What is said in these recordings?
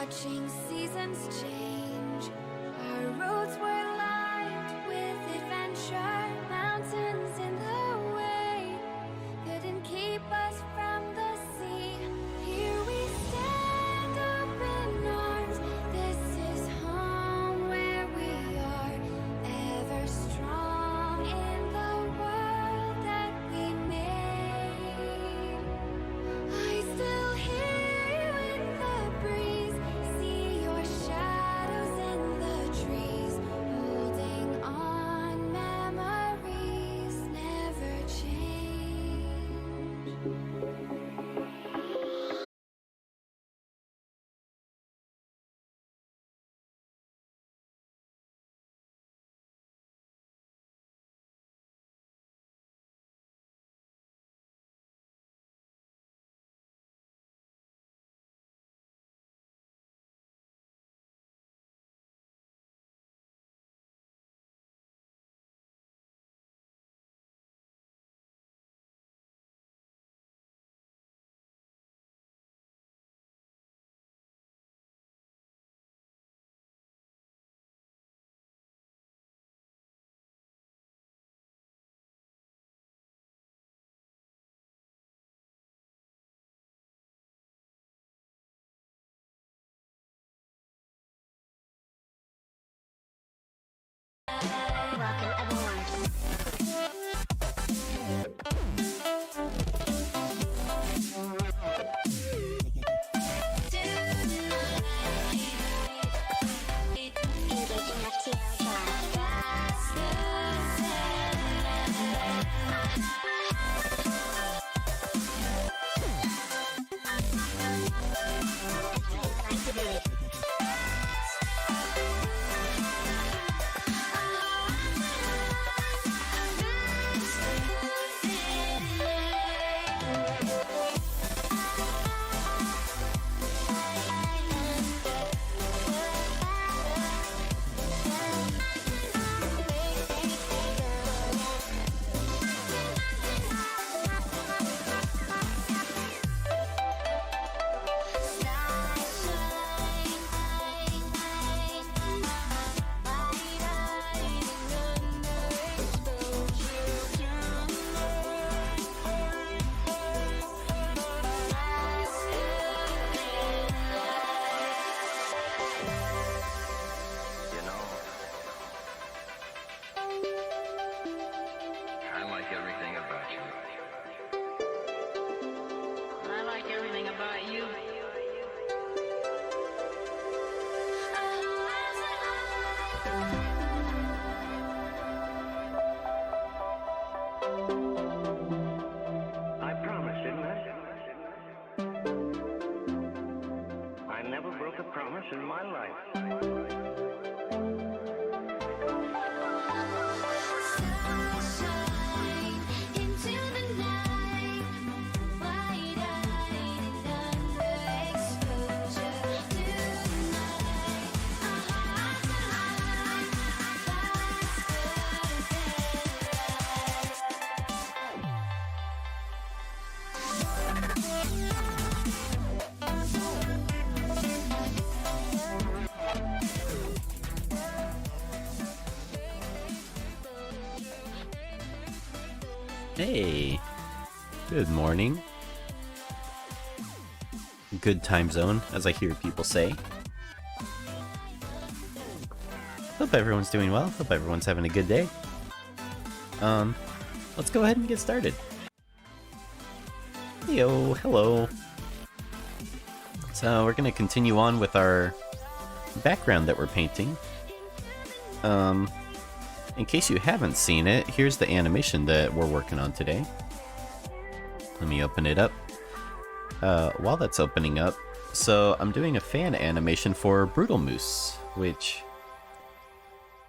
watching seasons change. Our roads were lined with adventure, mountains in the way couldn't keep us from the sea. Here we stand open arms. This is home where we are, ever strong in the world that we made. I still hear you in the breeze, see your shadows in the trees, holding on, memories never change. Welcome everyone. Engaging FTL activated. You know, I like everything about you. I like everything about you. I promised, didn't I? I never broke a promise in my life. Sunshine into the night, wide-eyed and underexposure tonight. Our hearts align, Hey, good morning. Good time zone, as I hear people say. Hope everyone's doing well. Hope everyone's having a good day. Let's go ahead and get started. Heyo, hello. So we're gonna continue on with our background that we're painting. In case you haven't seen it, here's the animation that we're working on today. Let me open it up. While that's opening up, so I'm doing a fan animation for Brutalmoose, which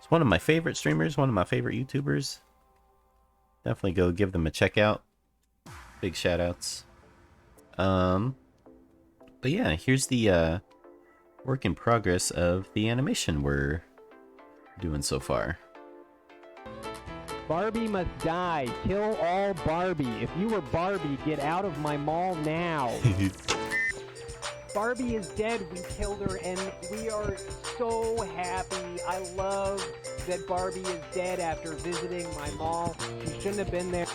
is one of my favorite streamers, one of my favorite YouTubers. Definitely go give them a check out. Big shout outs. But yeah, here's the work in progress of the animation we're doing so far. Barbie must die. Kill all Barbie. If you were Barbie, get out of my mall now. Barbie is dead. We killed her, and we are so happy. I love that Barbie is dead after visiting my mall. She shouldn't have been there.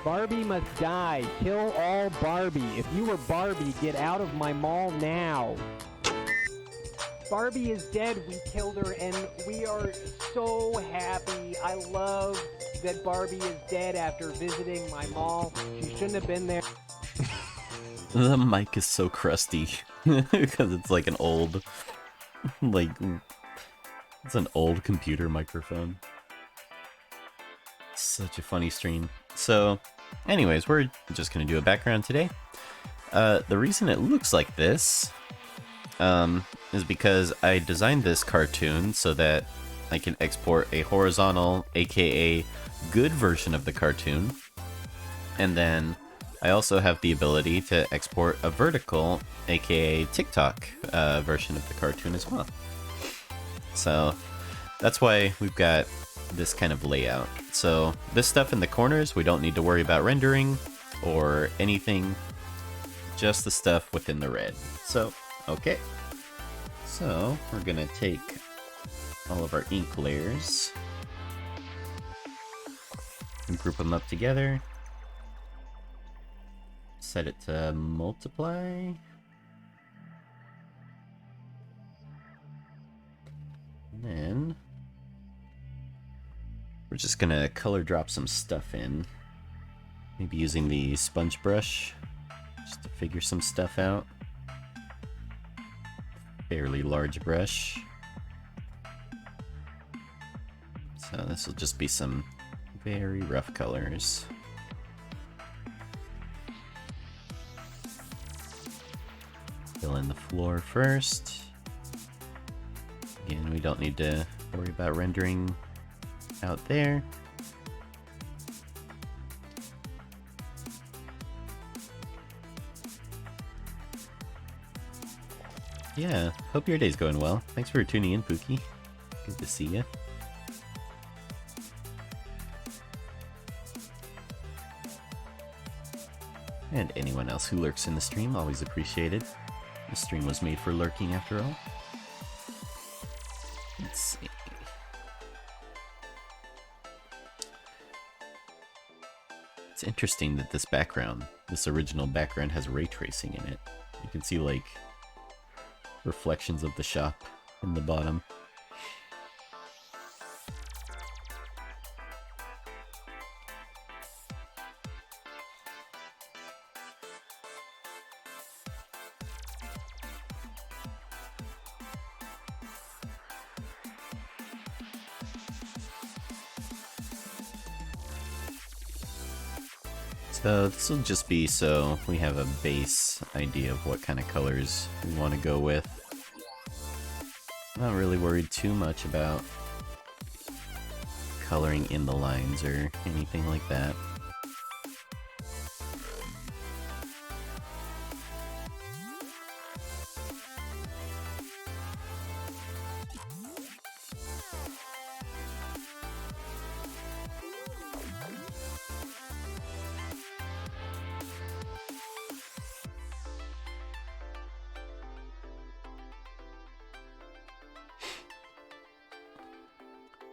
Barbie must die. Kill all Barbie. If you were Barbie, get out of my mall now. Barbie is dead. We killed her, and we are so happy. I love that Barbie is dead after visiting my mall. She shouldn't have been there. The mic is so crusty because it's like an old, like, it's an old computer microphone. Such a funny stream. So, anyways, we're just gonna do a background today. The reason it looks like this is because I designed this cartoon so that I can export a horizontal, aka good version of the cartoon, and then I also have the ability to export a vertical, aka TikTok version of the cartoon as well. So that's why we've got this kind of layout. So this stuff in the corners, we don't need to worry about rendering or anything, just the stuff within the red. So, okay. So we're gonna take all of our ink layers and group them up together. Set it to multiply. And then we're just gonna color drop some stuff in. Maybe using the sponge brush just to figure some stuff out. Fairly large brush. So this will just be some very rough colors. Fill in the floor first. Again, we don't need to worry about rendering out there. Yeah, hope your day's going well. Thanks for tuning in, Pookie. Good to see you. And anyone else who lurks in the stream, always appreciated. The stream was made for lurking after all. Let's see. It's interesting that this background, this original background, has ray tracing in it. You can see like reflections of the shop in the bottom. So this will just be so we have a base idea of what kind of colors we want to go with. I'm not really worried too much about coloring in the lines or anything like that.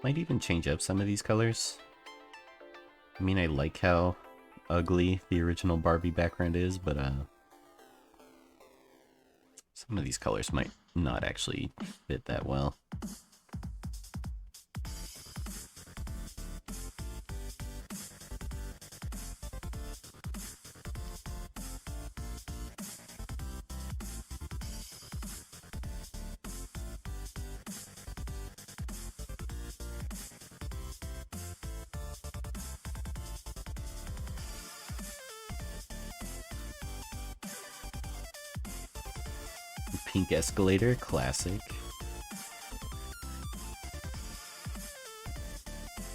Might even change up some of these colors. I mean, I like how ugly the original Barbie background is, but some of these colors might not actually fit that well. Pink escalator, classic.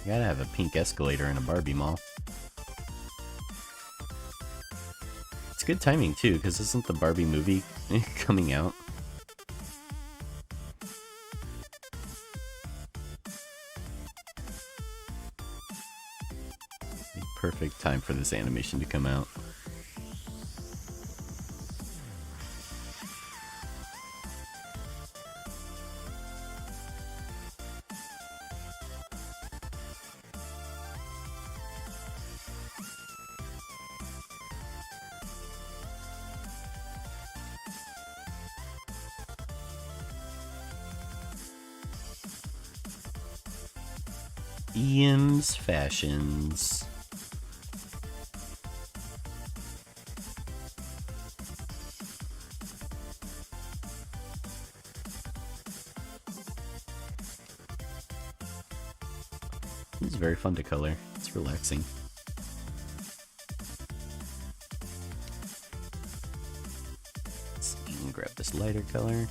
You gotta have a pink escalator in a Barbie mall. It's good timing too, because isn't the Barbie movie coming out? Perfect time for this animation to come out. Ian's Fashions. It's very fun to color. It's relaxing. Let's grab this lighter color.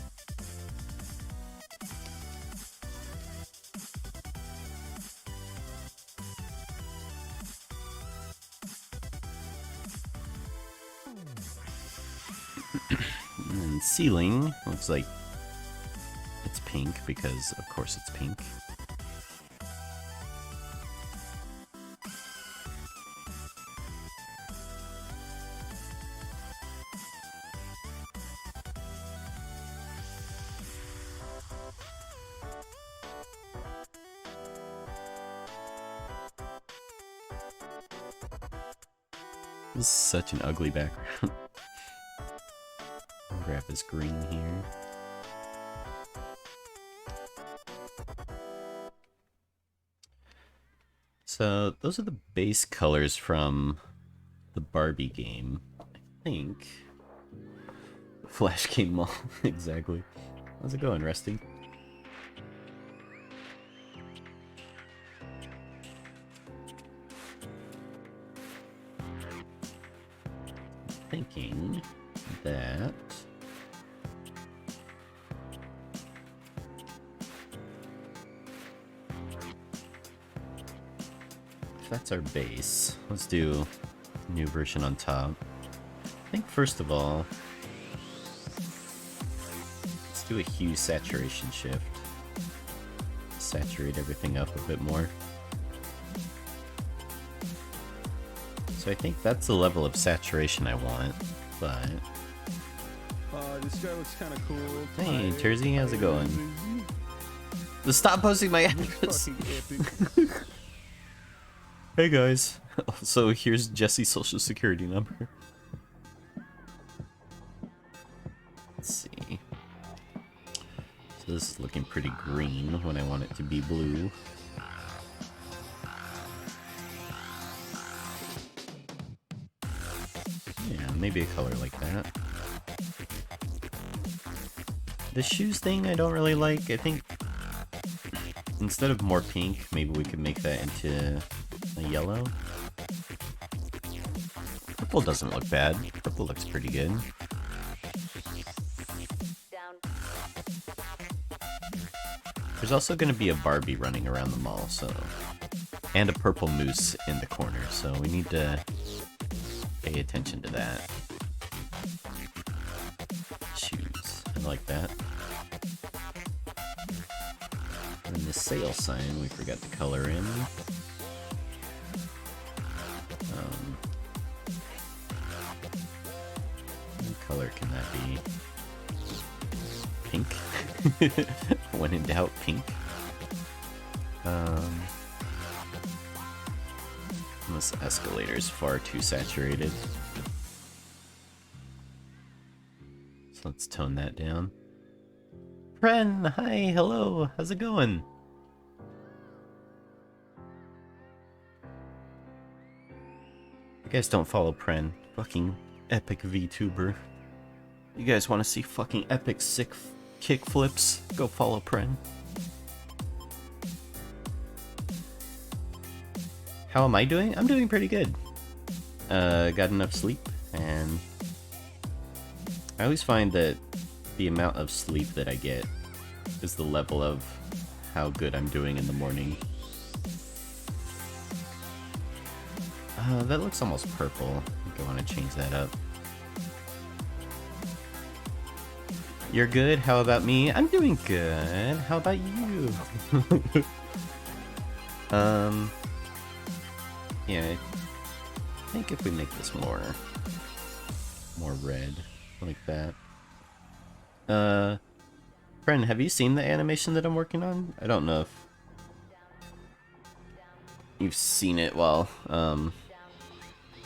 And then ceiling looks like it's pink because, of course, it's pink. This is such an ugly background. I'll grab this green here. So those are the base colors from the Barbie game, I think. Flash Game Mall, exactly. How's it going, Rusty? Thinking that if that's our base, let's do a new version on top. I think first of all, let's do a hue saturation shift. Saturate everything up a bit more. So I think that's the level of saturation I want, but... This guy looks kind of cool. Hey, Tersey, how's it going? Stop posting my address! Fucking epic. Hey guys. So here's Jesse's social security number. Let's see. So this is looking pretty green when I want it to be blue. Yeah, maybe a color like that. The shoes thing I don't really like. I think instead of more pink, maybe we could make that into a yellow. Purple doesn't look bad. Purple looks pretty good. There's also going to be a Barbie running around the mall, so... And a purple moose in the corner, so we need to pay attention to that. Shoes. I like that. And the sale sign, we forgot to color in. What color can that be? Pink. When in doubt, pink. This escalator is far too saturated. So let's tone that down. Pren, hi, hello, how's it going? You guys don't follow Pren, fucking epic VTuber. You guys want to see fucking epic sick kick flips? Go follow Pren. How am I doing? I'm doing pretty good. Got enough sleep, and I always find that the amount of sleep that I get is the level of how good I'm doing in the morning. That looks almost purple. I think I want to change that up. You're good? How about me? I'm doing good. How about you? Yeah, I think if we make this more red, like that. Friend, have you seen the animation that I'm working on? I don't know if you've seen it while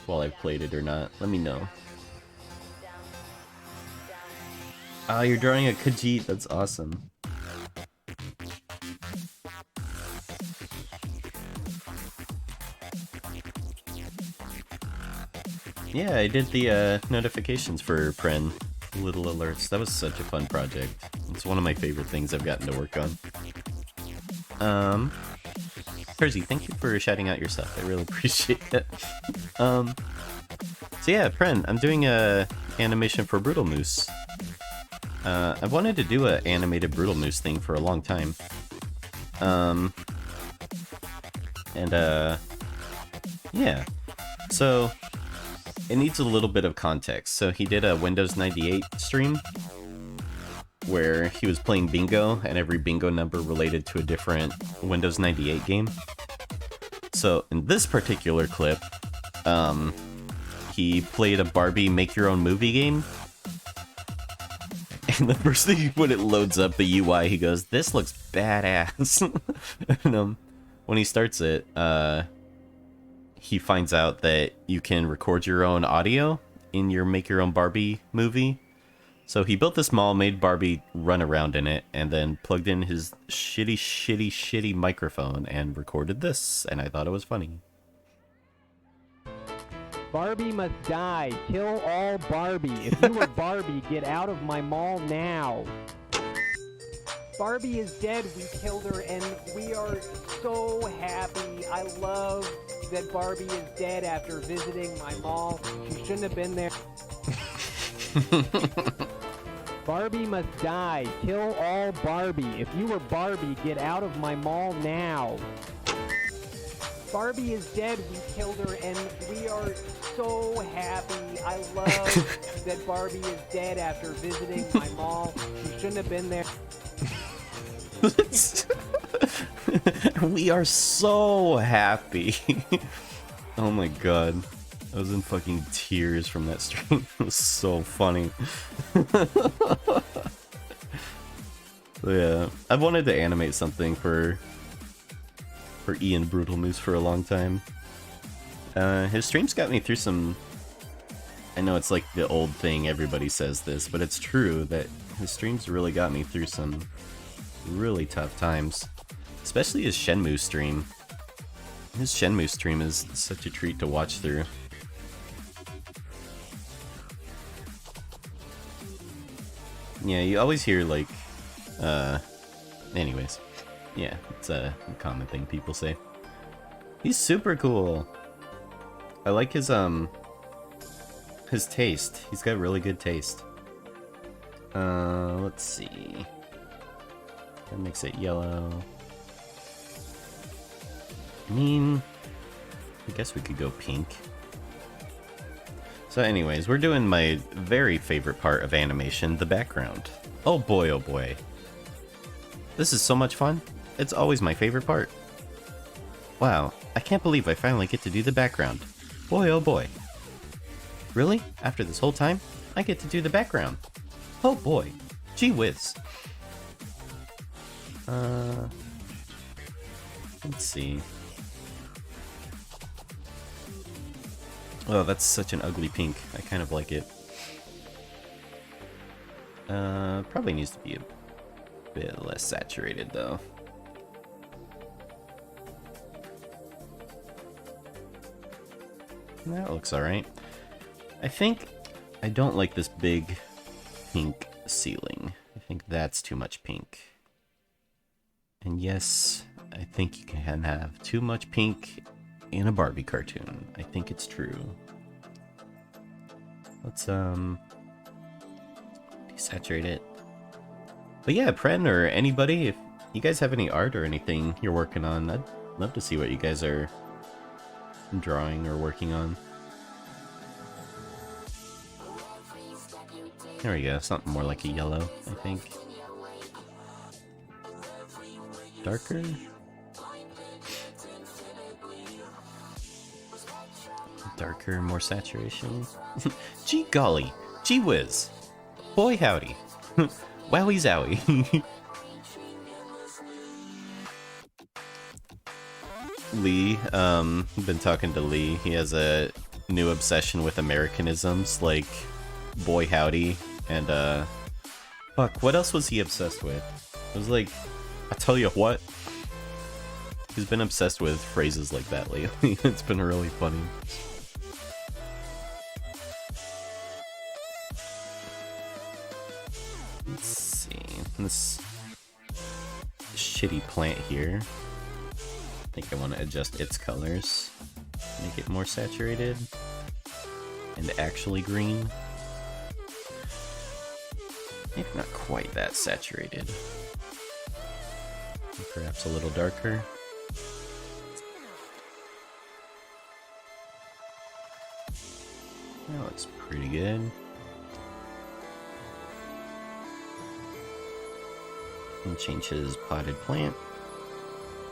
I've played it or not. Let me know. Ah, you're drawing a Khajiit. That's awesome. Yeah, I did the notifications for Pren. Little alerts. That was such a fun project. It's one of my favorite things I've gotten to work on. Percy, thank you for shouting out your stuff. I really appreciate it. So yeah, Pren, I'm doing a animation for Brutalmoose. I've wanted to do an animated Brutalmoose thing for a long time. Yeah. So, it needs a little bit of context. So he did a Windows 98 stream where he was playing bingo, and every bingo number related to a different Windows 98 game. So in this particular clip, he played a Barbie make-your-own-movie game. And the first thing when it loads up the UI, he goes, "This looks badass." And when he starts it, he finds out that you can record your own audio in your make-your-own Barbie movie. So he built this mall, made Barbie run around in it, and then plugged in his shitty microphone and recorded this, and I thought it was funny. Barbie must die. Kill all Barbie. If you were Barbie, get out of my mall now. Barbie is dead. We killed her, and we are so happy. I love that Barbie is dead after visiting my mall. She shouldn't have been there. Barbie must die. Kill all Barbie. If you were Barbie, get out of my mall now. Barbie is dead. We killed her, and we are so happy. I love that Barbie is dead after visiting my mall. She shouldn't have been there. We are so happy. Oh my god. I was in fucking tears from that stream. It was so funny. Yeah, I've wanted to animate something for Ian Brutalmoose for a long time. His streams got me through some... I know it's like the old thing, everybody says this, but it's true that his streams really got me through some really tough times. Especially his Shenmue stream. His Shenmue stream is such a treat to watch through. Yeah, you always hear like, anyways. Yeah, it's a common thing people say. He's super cool. I like his taste. He's got really good taste. Let's see. That makes it yellow. I mean, I guess we could go pink. So anyways, we're doing my very favorite part of animation, the background. Oh boy, oh boy. This is so much fun. It's always my favorite part. Wow, I can't believe I finally get to do the background. Boy, oh boy. Really? After this whole time, I get to do the background. Oh boy. Gee whiz. Let's see. Oh, that's such an ugly pink. I kind of like it. Probably needs to be a bit less saturated, though. That looks alright. I think I don't like this big pink ceiling. I think that's too much pink. And yes, I think you can have too much pink in a Barbie cartoon. I think it's true. Let's desaturate it. But yeah, Pren or anybody, if you guys have any art or anything you're working on, I'd love to see what you guys are drawing or working on. There we go, something more like a yellow, I think. Darker? Darker, more saturation. Gee golly, gee whiz. Boy howdy. Wowie zowie. Lee, been talking to Lee. He has a new obsession with Americanisms, like boy howdy, and fuck, what else was he obsessed with? It was like, I tell you what. He's been obsessed with phrases like that lately. It's been really funny. Let's see. This shitty plant here. I think I want to adjust its colors. Make it more saturated. And actually green. Maybe not quite that saturated. Perhaps a little darker. That looks pretty good. And change his potted plant.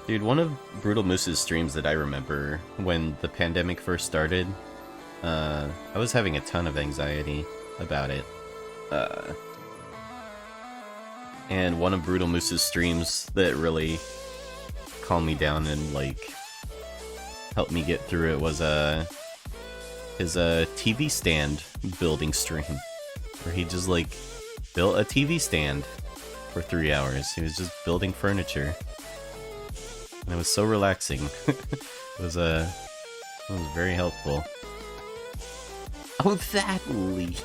Dude, one of Brutalmoose's streams that I remember when the pandemic first started, I was having a ton of anxiety about it. And one of Brutalmoose's streams that really calmed me down and like helped me get through it was his TV stand building stream, where he just like built a TV stand for 3 hours. He was just building furniture, and it was so relaxing. It was very helpful. Oh, that Lee.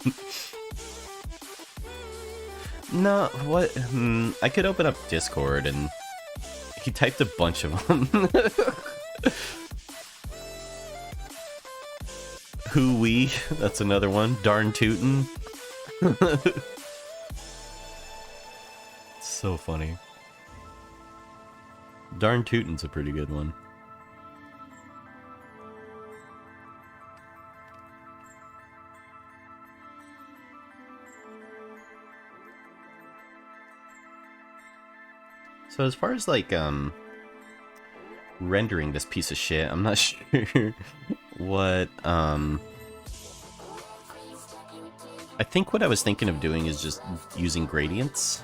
No, what? I could open up Discord and he typed a bunch of them. Hoo-wee, that's another one. Darn tootin'. So funny. Darn tootin's a pretty good one. So as far as like rendering this piece of shit, I'm not sure what I think what I was thinking of doing is just using gradients.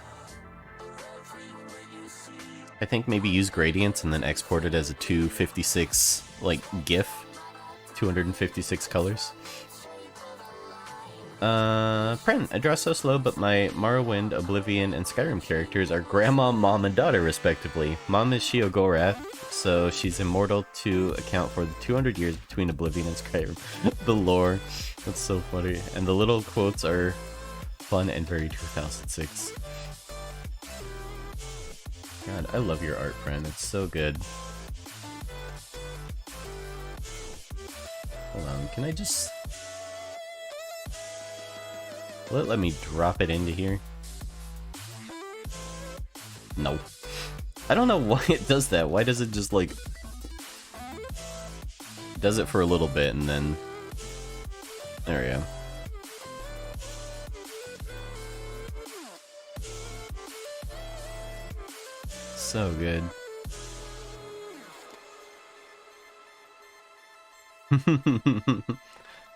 I think maybe use gradients and then export it as a 256 like GIF, 256 colors. Pren, I draw so slow, but my Morrowind, Oblivion, and Skyrim characters are Grandma, Mom, and Daughter, respectively. Mom is Sheogorath, so she's immortal to account for the 200 years between Oblivion and Skyrim. The lore. That's so funny. And the little quotes are fun and very 2006. God, I love your art, Pren. It's so good. Hold on, can I just... Will it let me drop it into here? No. I don't know why it does that. Why does it just like... does it for a little bit and then... There we go. So good.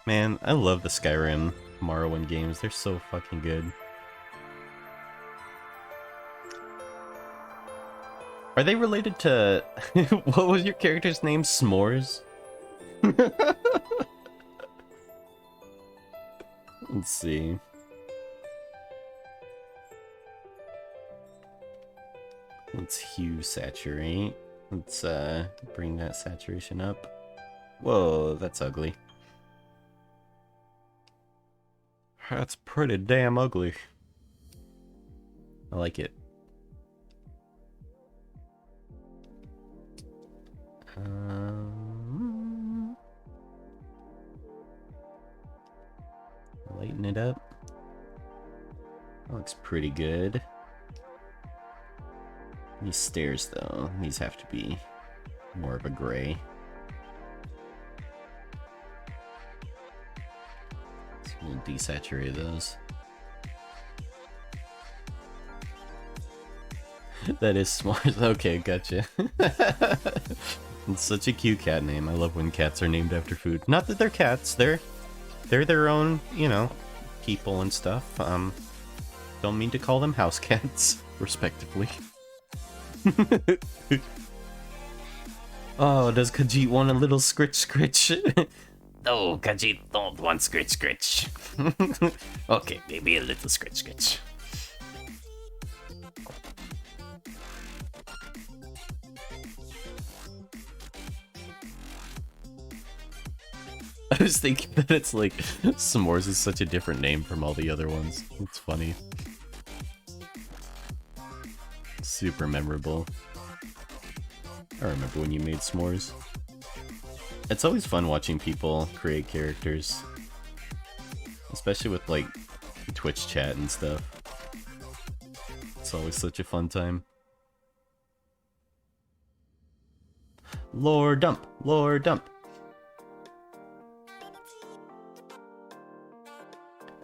Man, I love the Skyrim Morrowind games. They're so fucking good. Are they related to... what was your character's name? S'mores? Let's see. Let's hue saturate. Let's bring that saturation up. Whoa, that's ugly. That's pretty damn ugly. I like it. Lighten it up. That looks pretty good. These stairs, though, these have to be more of a gray. So we'll desaturate those. That is smart. Okay, gotcha. It's such a cute cat name. I love when cats are named after food. Not that they're cats. They're their own, you know, people and stuff. Don't mean to call them house cats, respectively. Oh, does Khajiit want a little scritch scritch? No, Khajiit don't want scritch scritch. Okay, maybe a little scritch scritch. I was thinking that it's like S'mores is such a different name from all the other ones. It's funny. Super memorable. I remember when you made s'mores. It's always fun watching people create characters. Especially with like Twitch chat and stuff. It's always such a fun time. Lore dump! Lore dump!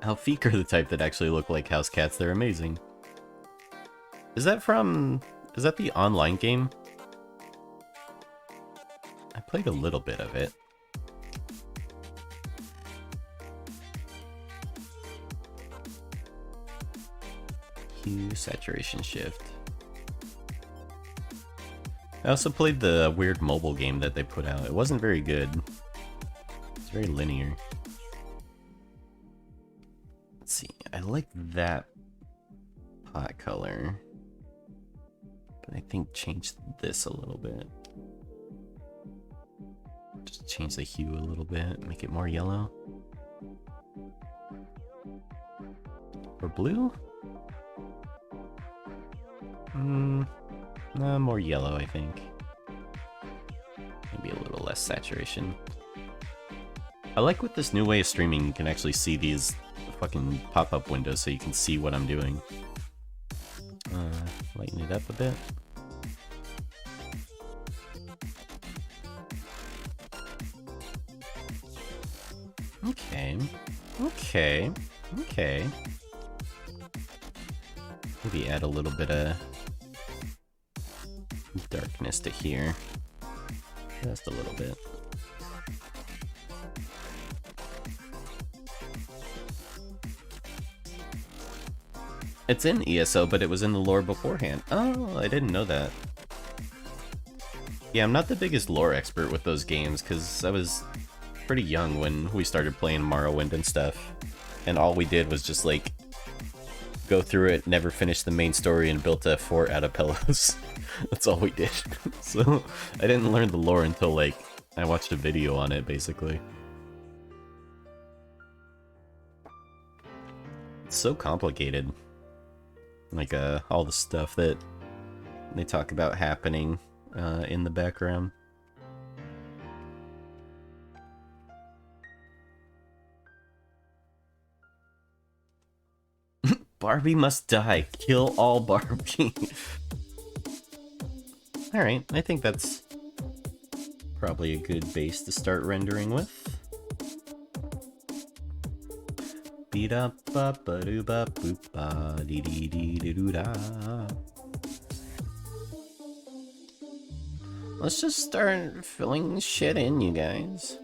Alfeek are the type that actually look like house cats. They're amazing. Is that the online game? I played a little bit of it. Hue saturation shift. I also played the weird mobile game that they put out. It wasn't very good. It's very linear. Let's see. I like that pot color. But I think change this a little bit. Just change the hue a little bit. Make it more yellow. Or blue? No, more yellow, I think. Maybe a little less saturation. I like with this new way of streaming, you can actually see these fucking pop-up windows so you can see what I'm doing. Lighten it up a bit. Okay. Okay. Okay. Maybe add a little bit of darkness to here. Just a little bit. It's in ESO, but it was in the lore beforehand. Oh, I didn't know that. Yeah, I'm not the biggest lore expert with those games, because I was pretty young when we started playing Morrowind and stuff. And all we did was just, like, go through it, never finished the main story, and built a fort out of pillows. That's all we did. So, I didn't learn the lore until, like, I watched a video on it, basically. It's so complicated. Like, all the stuff that they talk about happening in the background. Barbie must die. Kill all Barbie. Alright, I think that's probably a good base to start rendering with. Beat up ba ba doo ba boop ba dee dee dee dee doo da. Let's just start filling shit in, you guys.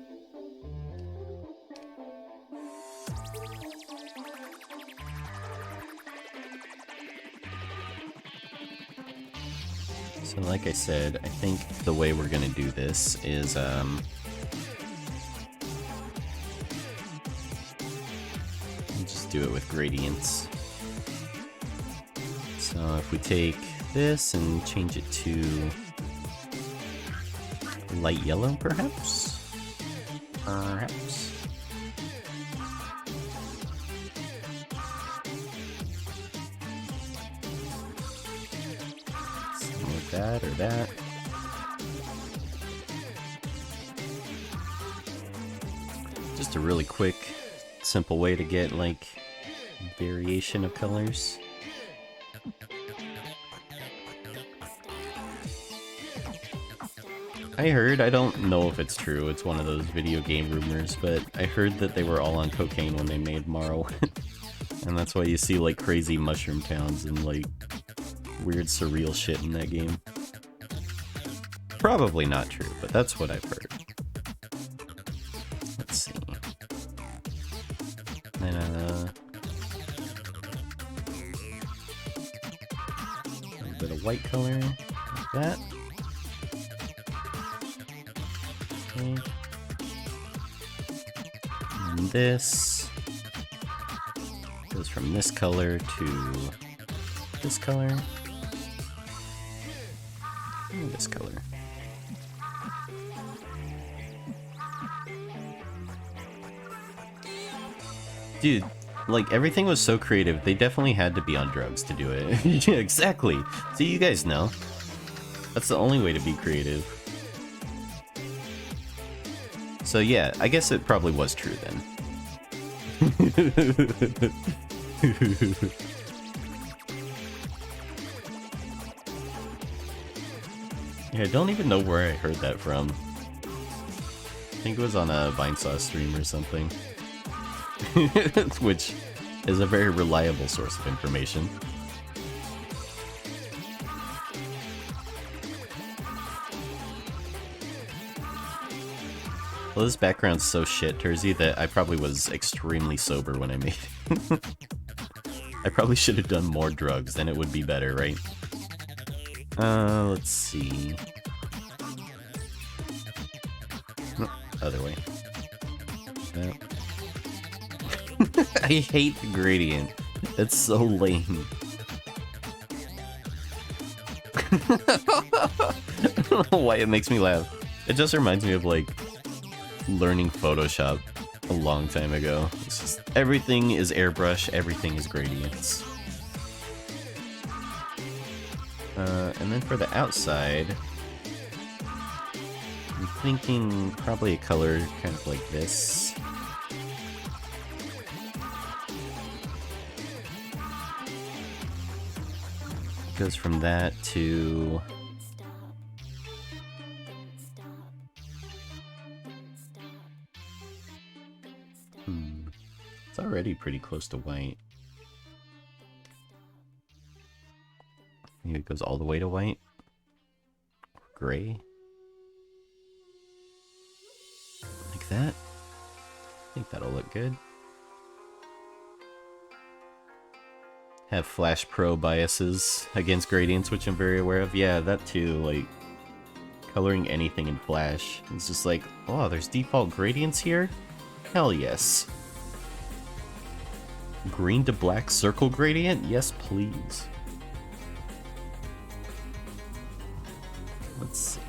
So like I said, I think the way we're gonna do this is just do it with gradients. So if we take this and change it to light yellow, perhaps? Perhaps. Something like that or that. Just a really quick, simple way to get, like, variation of colors. I heard, I don't know if it's true, it's one of those video game rumors, but I heard that they were all on cocaine when they made Morrowind. And that's why you see, like, crazy mushroom towns and, like, weird surreal shit in that game. Probably not true, but that's what I've heard. Let's see. And, a bit of white color, like that. Okay. And this goes from this color to this color. And this color. Dude, Like, everything was so creative, they definitely had to be on drugs to do it. Yeah, exactly. See, you guys know. That's the only way to be creative. So yeah, I guess it probably was true then. Yeah, I don't even know where I heard that from. I think it was on a Vinesauce stream or something. Which is a very reliable source of information. Well, this background's so shit, Tersy, that I probably was extremely sober when I made it. I probably should have done more drugs, then it would be better, right? Let's see. No, other way. I hate the gradient. It's so lame. I don't know why it makes me laugh. It just reminds me of, like, learning Photoshop a long time ago. It's just, everything is airbrush, everything is gradients. And then for the outside, I'm thinking probably a color kind of like this. Goes from that to... It's already pretty close to white. Maybe it goes all the way to white? Or gray? Like that? I think that'll look good. Have Flash Pro biases against gradients, which I'm very aware of. Yeah, that too, like, coloring anything in Flash. It's just like, oh, there's default gradients here? Hell yes. Green to black circle gradient? Yes, please. Let's see.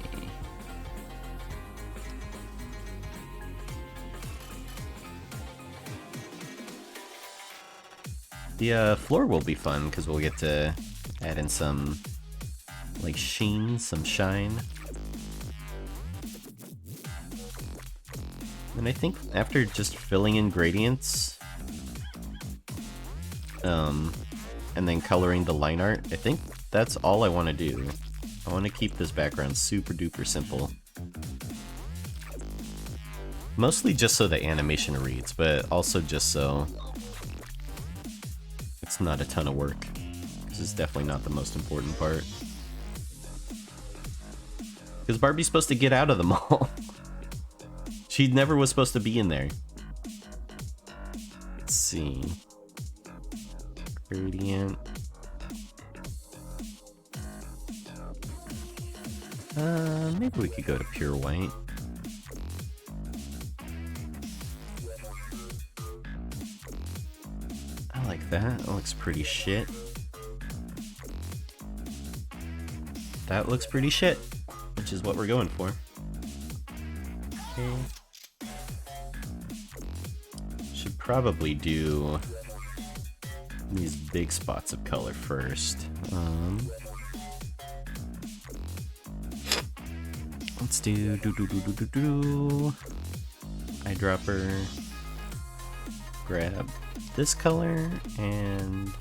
The floor will be fun because we'll get to add in some, like, sheen, some shine. And I think after just filling in gradients, and then coloring the line art, I think that's all I want to do. I want to keep this background super duper simple. Mostly just so the animation reads, but also just so it's not a ton of work. This is definitely not the most important part. Because Barbie's supposed to get out of the mall. She never was supposed to be in there. Let's see. Gradient. Maybe we could go to pure white. I like that. That looks pretty shit. That looks pretty shit, which is what we're going for. Okay. Should probably do these big spots of color first. Let's do eyedropper. Grab this color and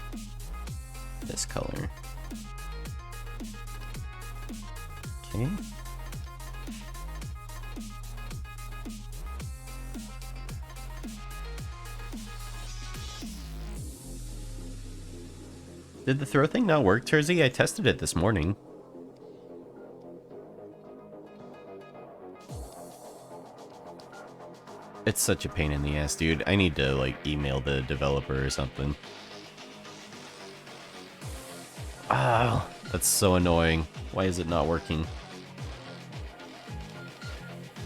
this color. Okay. Did the throw thing not work, Tersy? I tested it this morning. It's such a pain in the ass, dude. I need to, like, email the developer or something. Ah, that's so annoying. Why is it not working?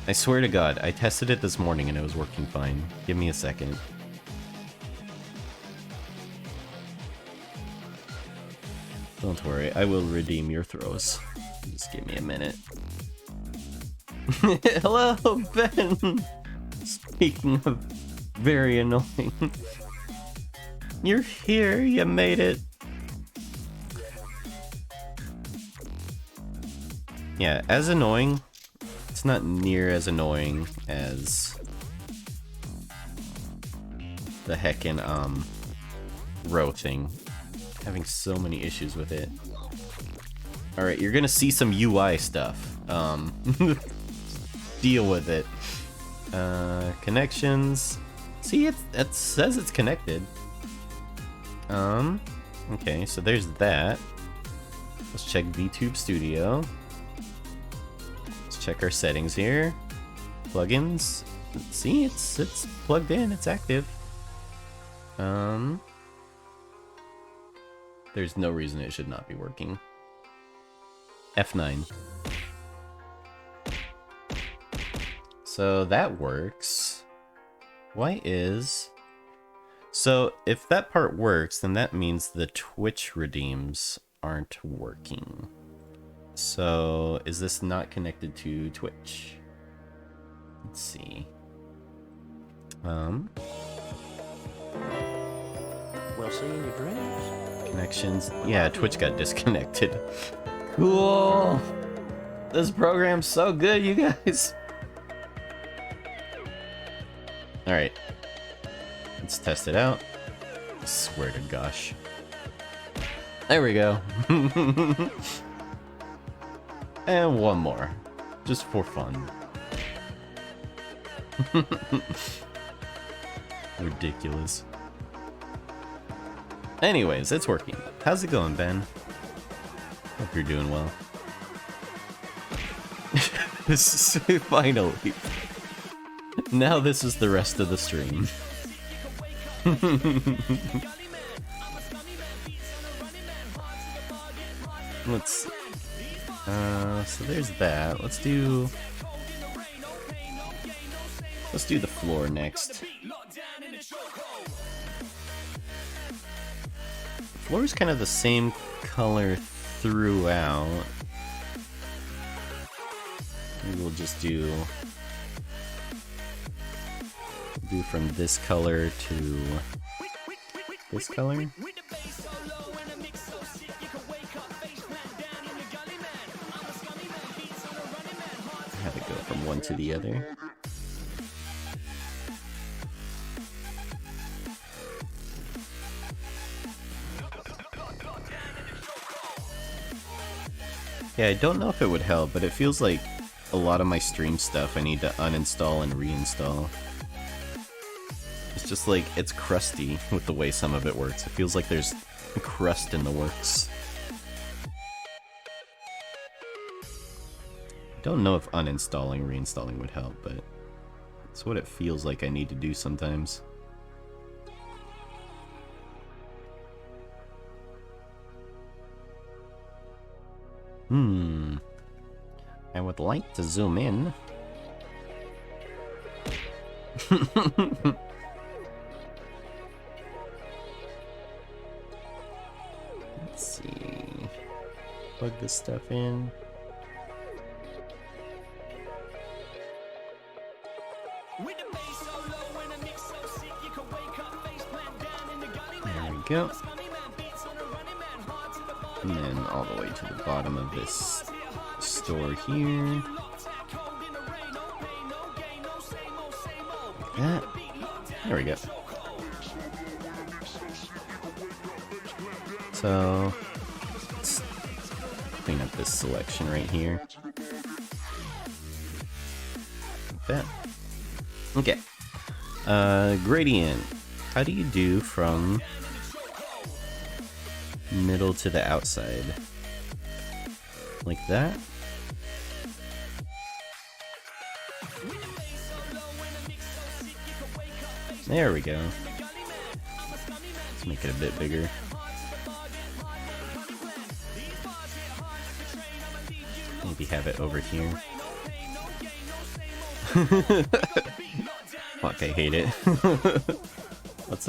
I swear to God, I tested it this morning and it was working fine. Give me a second. Don't worry, I will redeem your throws. Just give me a minute. Hello, Ben! Speaking of very annoying. You're here, you made it. Yeah, as annoying, it's not near as annoying as the heckin' row thing. Having so many issues with it. Alright, you're gonna see some UI stuff. Deal with it. Connections. See, it says it's connected. Okay, so there's that. Let's check VTube Studio. Let's check our settings here. Plugins. See, it's plugged in, it's active. There's no reason it should not be working. F9. So that works. Why is... So if that part works, then that means the Twitch redeems aren't working. So is this not connected to Twitch? Let's see. We'll see in your dreams. Connections. Yeah, Twitch got disconnected. Cool. This program's so good, you guys. Alright. Let's test it out. I swear to gosh. There we go. And one more. Just for fun. Ridiculous. Anyways, it's working. How's it going, Ben? Hope you're doing well. This is finally. Now this is the rest of the stream. Let's see. So there's that. Let's do the floor next. The floor is kind of the same color throughout. Maybe we'll just do from this color to this color. Have it go from one to the other. Yeah, I don't know if it would help, but it feels like a lot of my stream stuff I need to uninstall and reinstall. It's just like, it's crusty with the way some of it works. It feels like there's crust in the works. Don't know if uninstalling, reinstalling would help, but it's what it feels like I need to do sometimes. I would like to zoom in. Let's see. Plug this stuff in. There we go. And then all the way to the bottom of this store here. Like that. There we go. So let's clean up this selection right here. Like that. Okay. Gradient. How do you do from middle to the outside? Like that? There we go. Let's make it a bit bigger. Maybe have it over here. Fuck, I hate it. Let's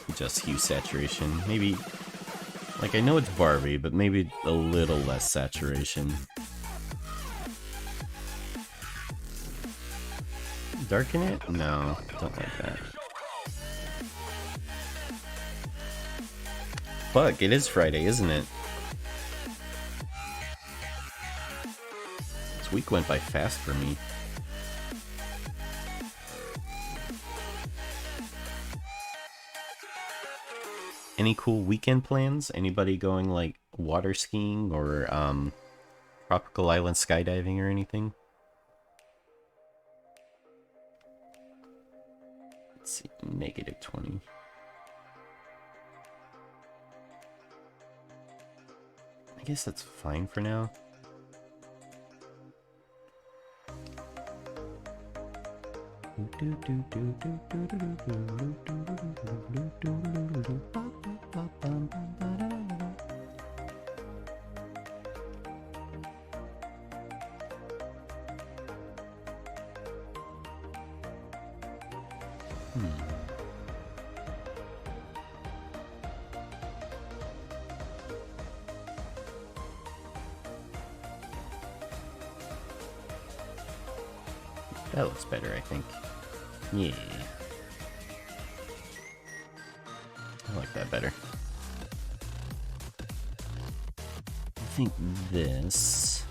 adjust hue saturation. Maybe, like, I know it's Barbie, but maybe a little less saturation. Darken it? No, don't like that. fuck, it is Friday, isn't it? This week went by fast for me. Any cool weekend plans? Anybody going like water skiing or tropical island skydiving or anything? Let's see, -20. I guess that's fine for now. That looks better, I think. Yeah. I like that better. I think these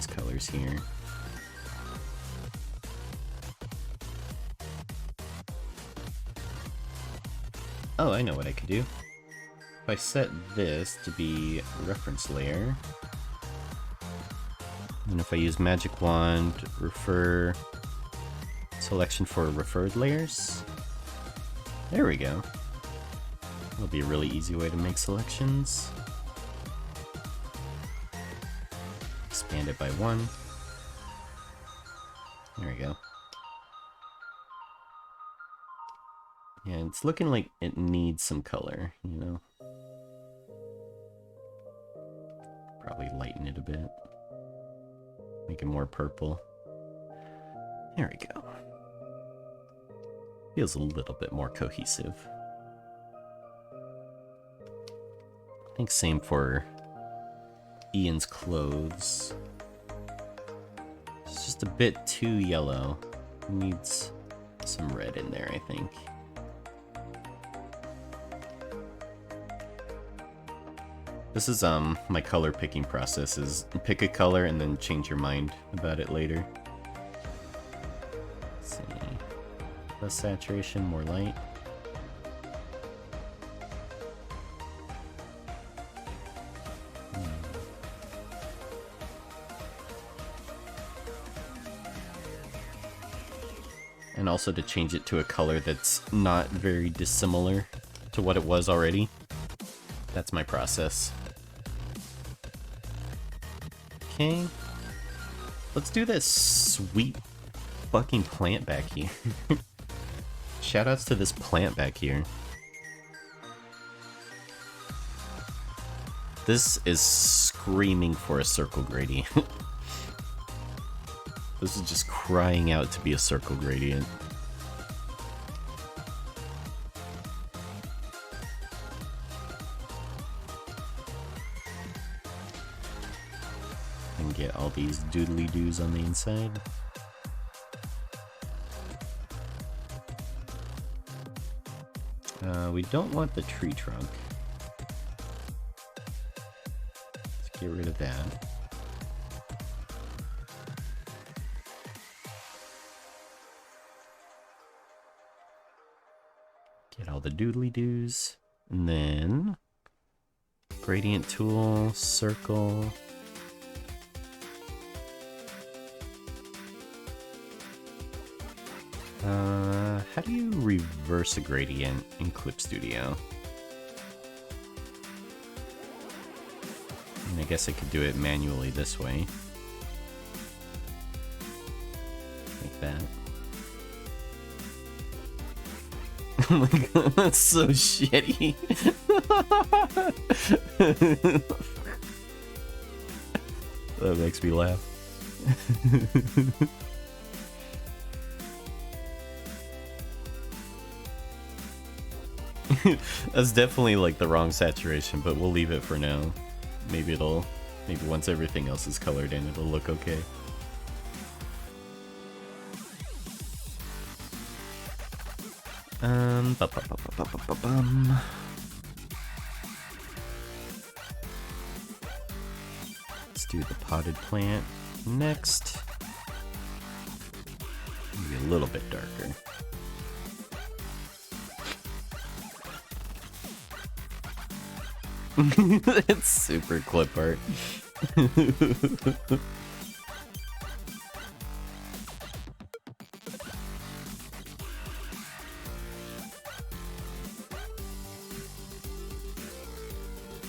colors here. Oh, I know what I could do. If I set this to be reference layer, and if I use magic wand, refer selection for referred layers, there we go. That'll be a really easy way to make selections. Expand it by 1. There we go. Yeah, it's looking like it needs some color, you know? Probably lighten it a bit. Make it more purple. There we go. Feels a little bit more cohesive. I think same for Ian's clothes. It's just a bit too yellow. Needs some red in there, I think. This is my color picking process, is pick a color and then change your mind about it later. Let's see. Less saturation, more light. And also to change it to a color that's not very dissimilar to what it was already. That's my process. Okay. Let's do this sweet fucking plant back here. Shoutouts to this plant back here. This is screaming for a circle gradient. This is just crying out to be a circle gradient. And get all these doodly doos on the inside. We don't want the tree trunk. Let's get rid of that. Get all the doodly doos. And then gradient tool, circle. How do you reverse a gradient in Clip Studio? And I guess I could do it manually this way. Like that. Oh my god, that's so shitty. That makes me laugh. That's definitely like the wrong saturation, but we'll leave it for now. Maybe once everything else is colored in, it'll look okay. Ba-ba-ba-ba-ba-ba-bum. Let's do the potted plant next. Maybe a little bit darker. It's super clip art.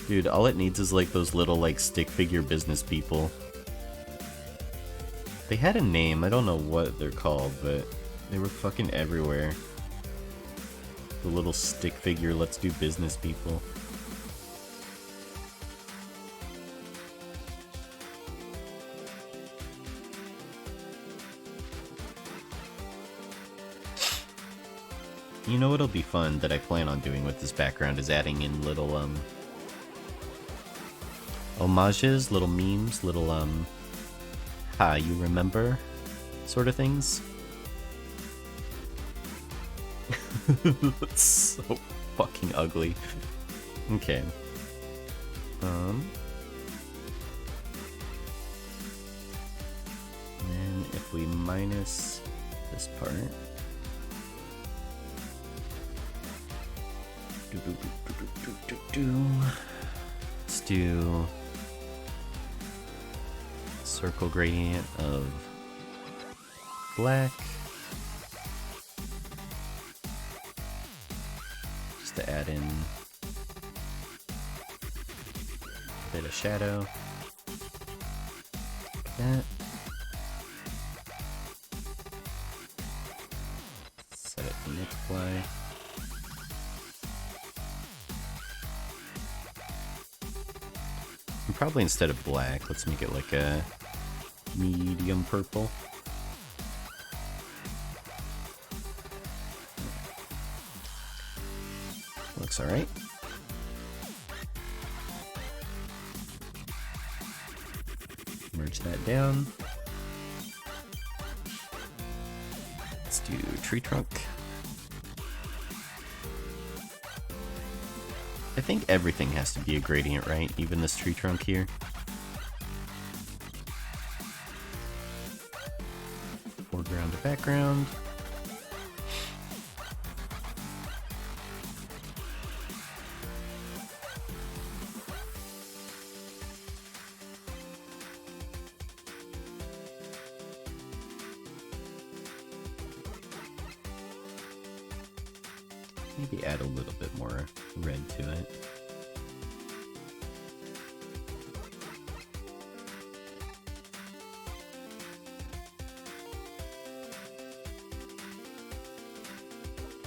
Dude, all it needs is like those little like stick figure business people. They had a name, I don't know what they're called, but they were fucking everywhere. The little stick figure let's do business people. You know what'll be fun that I plan on doing with this background is adding in little homages, little memes, little you remember sort of things. It's so fucking ugly. Okay. And then if we minus this part. Let's do circle gradient of black. Just to add in a bit of shadow. Like that. Set it to multiply. And probably instead of black, let's make it like a medium purple. Looks alright. Merge that down. Let's do tree trunk. I think everything has to be a gradient, right? Even this tree trunk here. Foreground to background. Maybe add a little bit more red to it.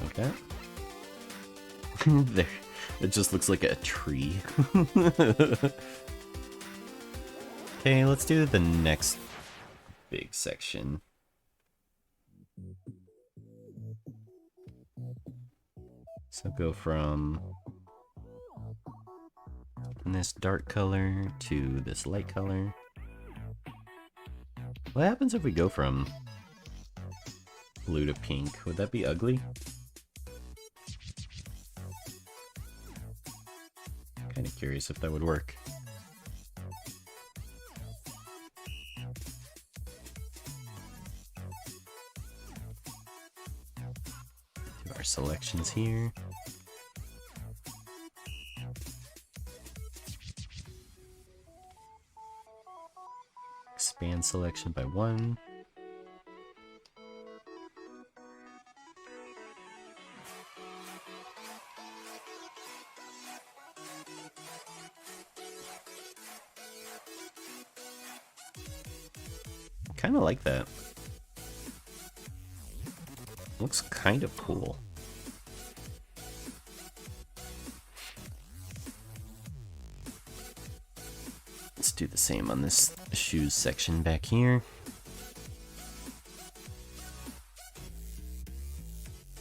Like that. There. It just looks like a tree. Okay, let's do the next big section. So go from this dark color to this light color. What happens if we go from blue to pink? Would that be ugly? Kind of curious if that would work. Do our selections here. Expand selection by 1. Kind of like that. Looks kind of cool. Let's do the same on this shoes section back here.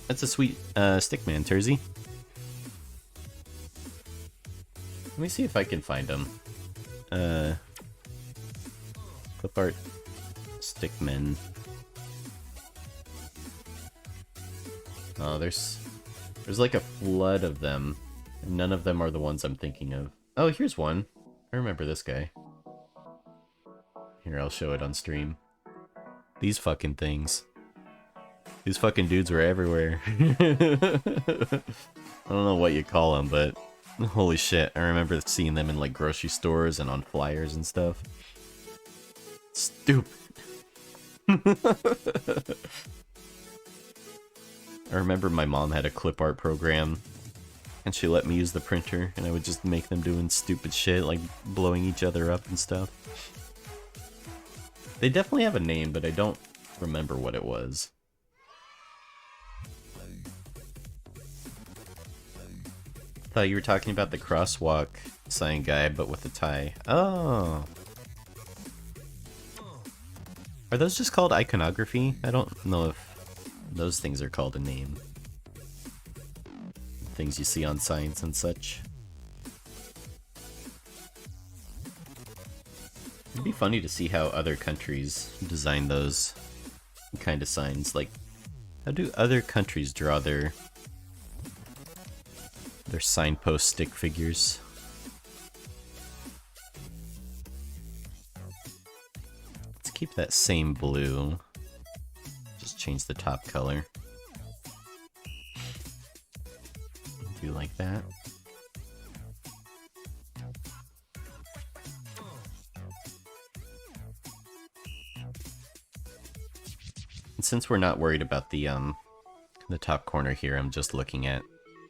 That's a sweet stickman, Tersey. Let me see if I can find them. Clip art stickmen. Oh, there's There's like a flood of them. And none of them are the ones I'm thinking of. Oh, here's one. I remember this guy. Here, I'll show it on stream. These fucking things. These fucking dudes were everywhere. I don't know what you call them, but holy shit. I remember seeing them in like grocery stores and on flyers and stuff. Stupid. I remember my mom had a clip art program and she let me use the printer and I would just make them doing stupid shit like blowing each other up and stuff. They definitely have a name, but I don't remember what it was. Thought you were talking about the crosswalk sign guy, but with a tie. Oh. Are those just called iconography? I don't know if those things are called a name. Things you see on signs and such. It'd be funny to see how other countries design those kind of signs. Like, how do other countries draw their signpost stick figures? Let's keep that same blue. Just change the top color. Do like that. And since we're not worried about the top corner here, I'm just looking at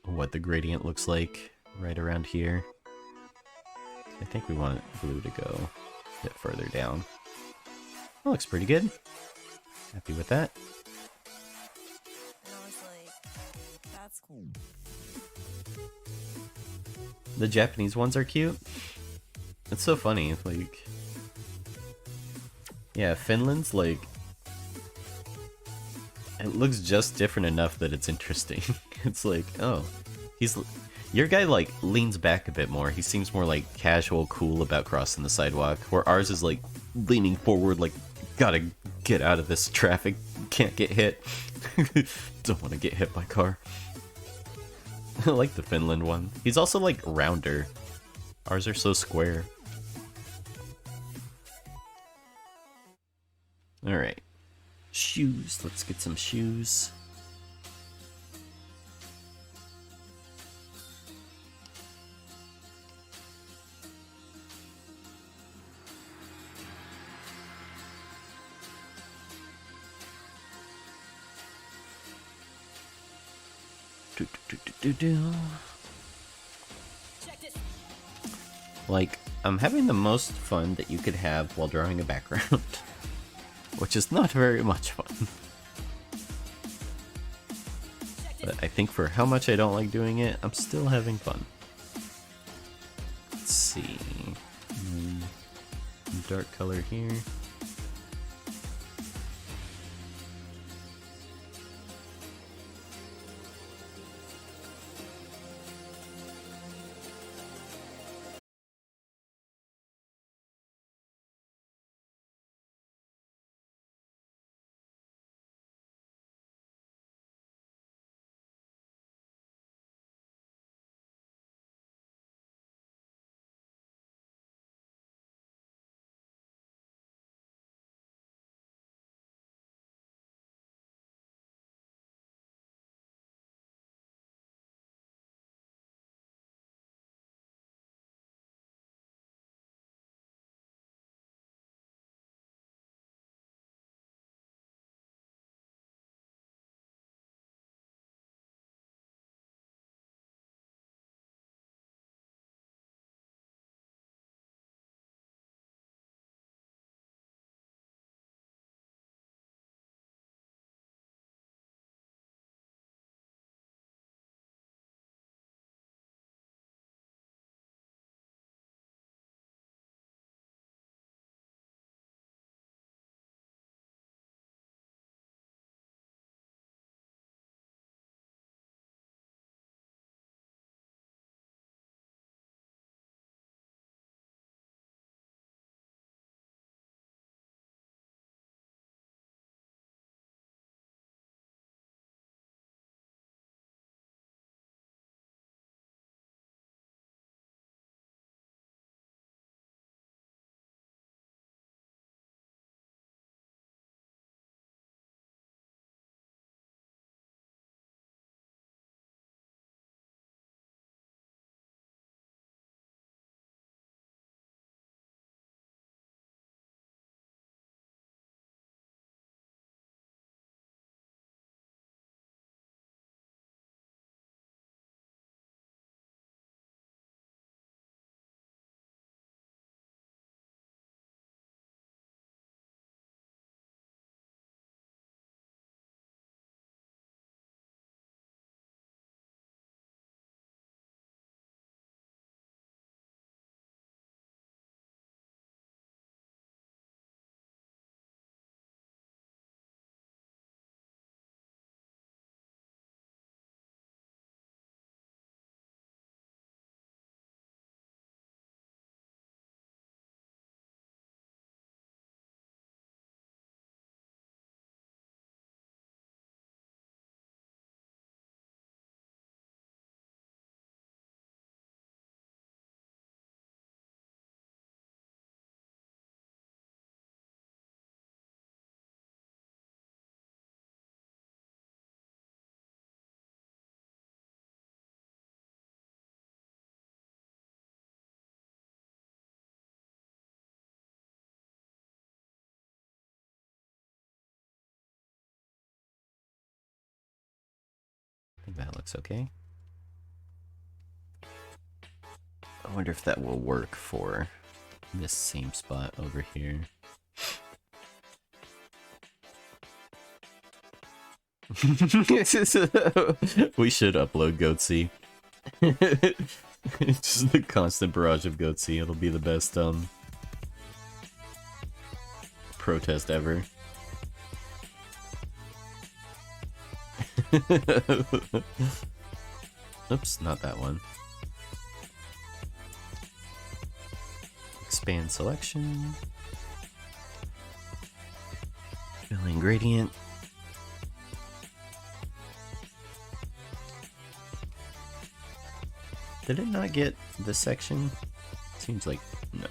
what the gradient looks like right around here. I think we want blue to go a bit further down. That looks pretty good. Happy with that. And I was like, that's cool. The Japanese ones are cute. It's so funny, like... Yeah, Finland's like... It looks just different enough that it's interesting. It's like, oh, your guy like leans back a bit more. He seems more like casual, cool about crossing the sidewalk, where ours is like leaning forward, like gotta get out of this traffic, can't get hit. Don't want to get hit by car. I like the Finland one. He's also like rounder. Ours are so square. All right. Shoes. Let's get some shoes. Like, I'm having the most fun that you could have while drawing a background. Which is not very much fun. But I think for how much I don't like doing it, I'm still having fun. Let's see. Dark color here. looks okay. I wonder if that will work for this same spot over here. We should upload Goatsy. Just the constant barrage of Goatsy. It'll be the best protest ever. Oops, not that one. Expand selection. Filling gradient. Did it not get this section? Seems like no.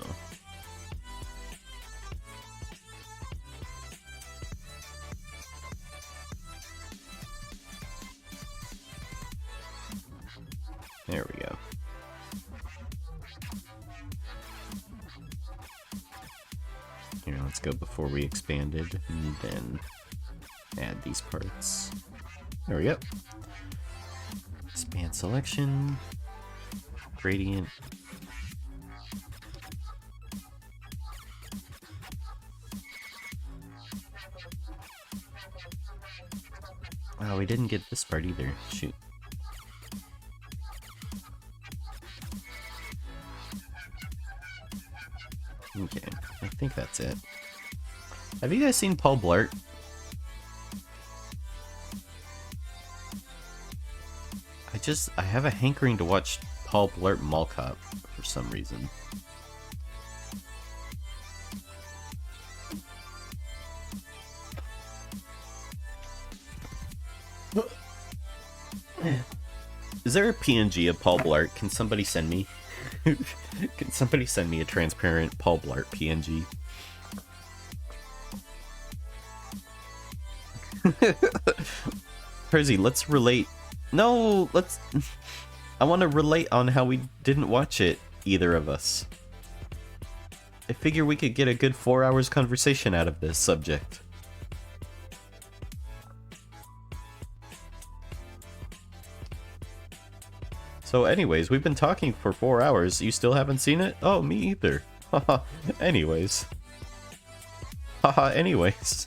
There we go. Here, let's go before we expanded and then add these parts. There we go. Expand selection. Gradient. Oh, we didn't get this part either. Shoot. Okay, I think that's it. Have you guys seen Paul Blart? I have a hankering to watch Paul Blart Mall Cop for some reason. Is there a PNG of Paul Blart? Can somebody send me? Can somebody send me a transparent Paul Blart PNG? Percy, let's relate. No, let's... I want to relate on how we didn't watch it, either of us. I figure we could get a good 4 hours conversation out of this subject. So anyways, we've been talking for 4 hours. You still haven't seen it? Oh, me either. Haha, anyways. Haha, anyways.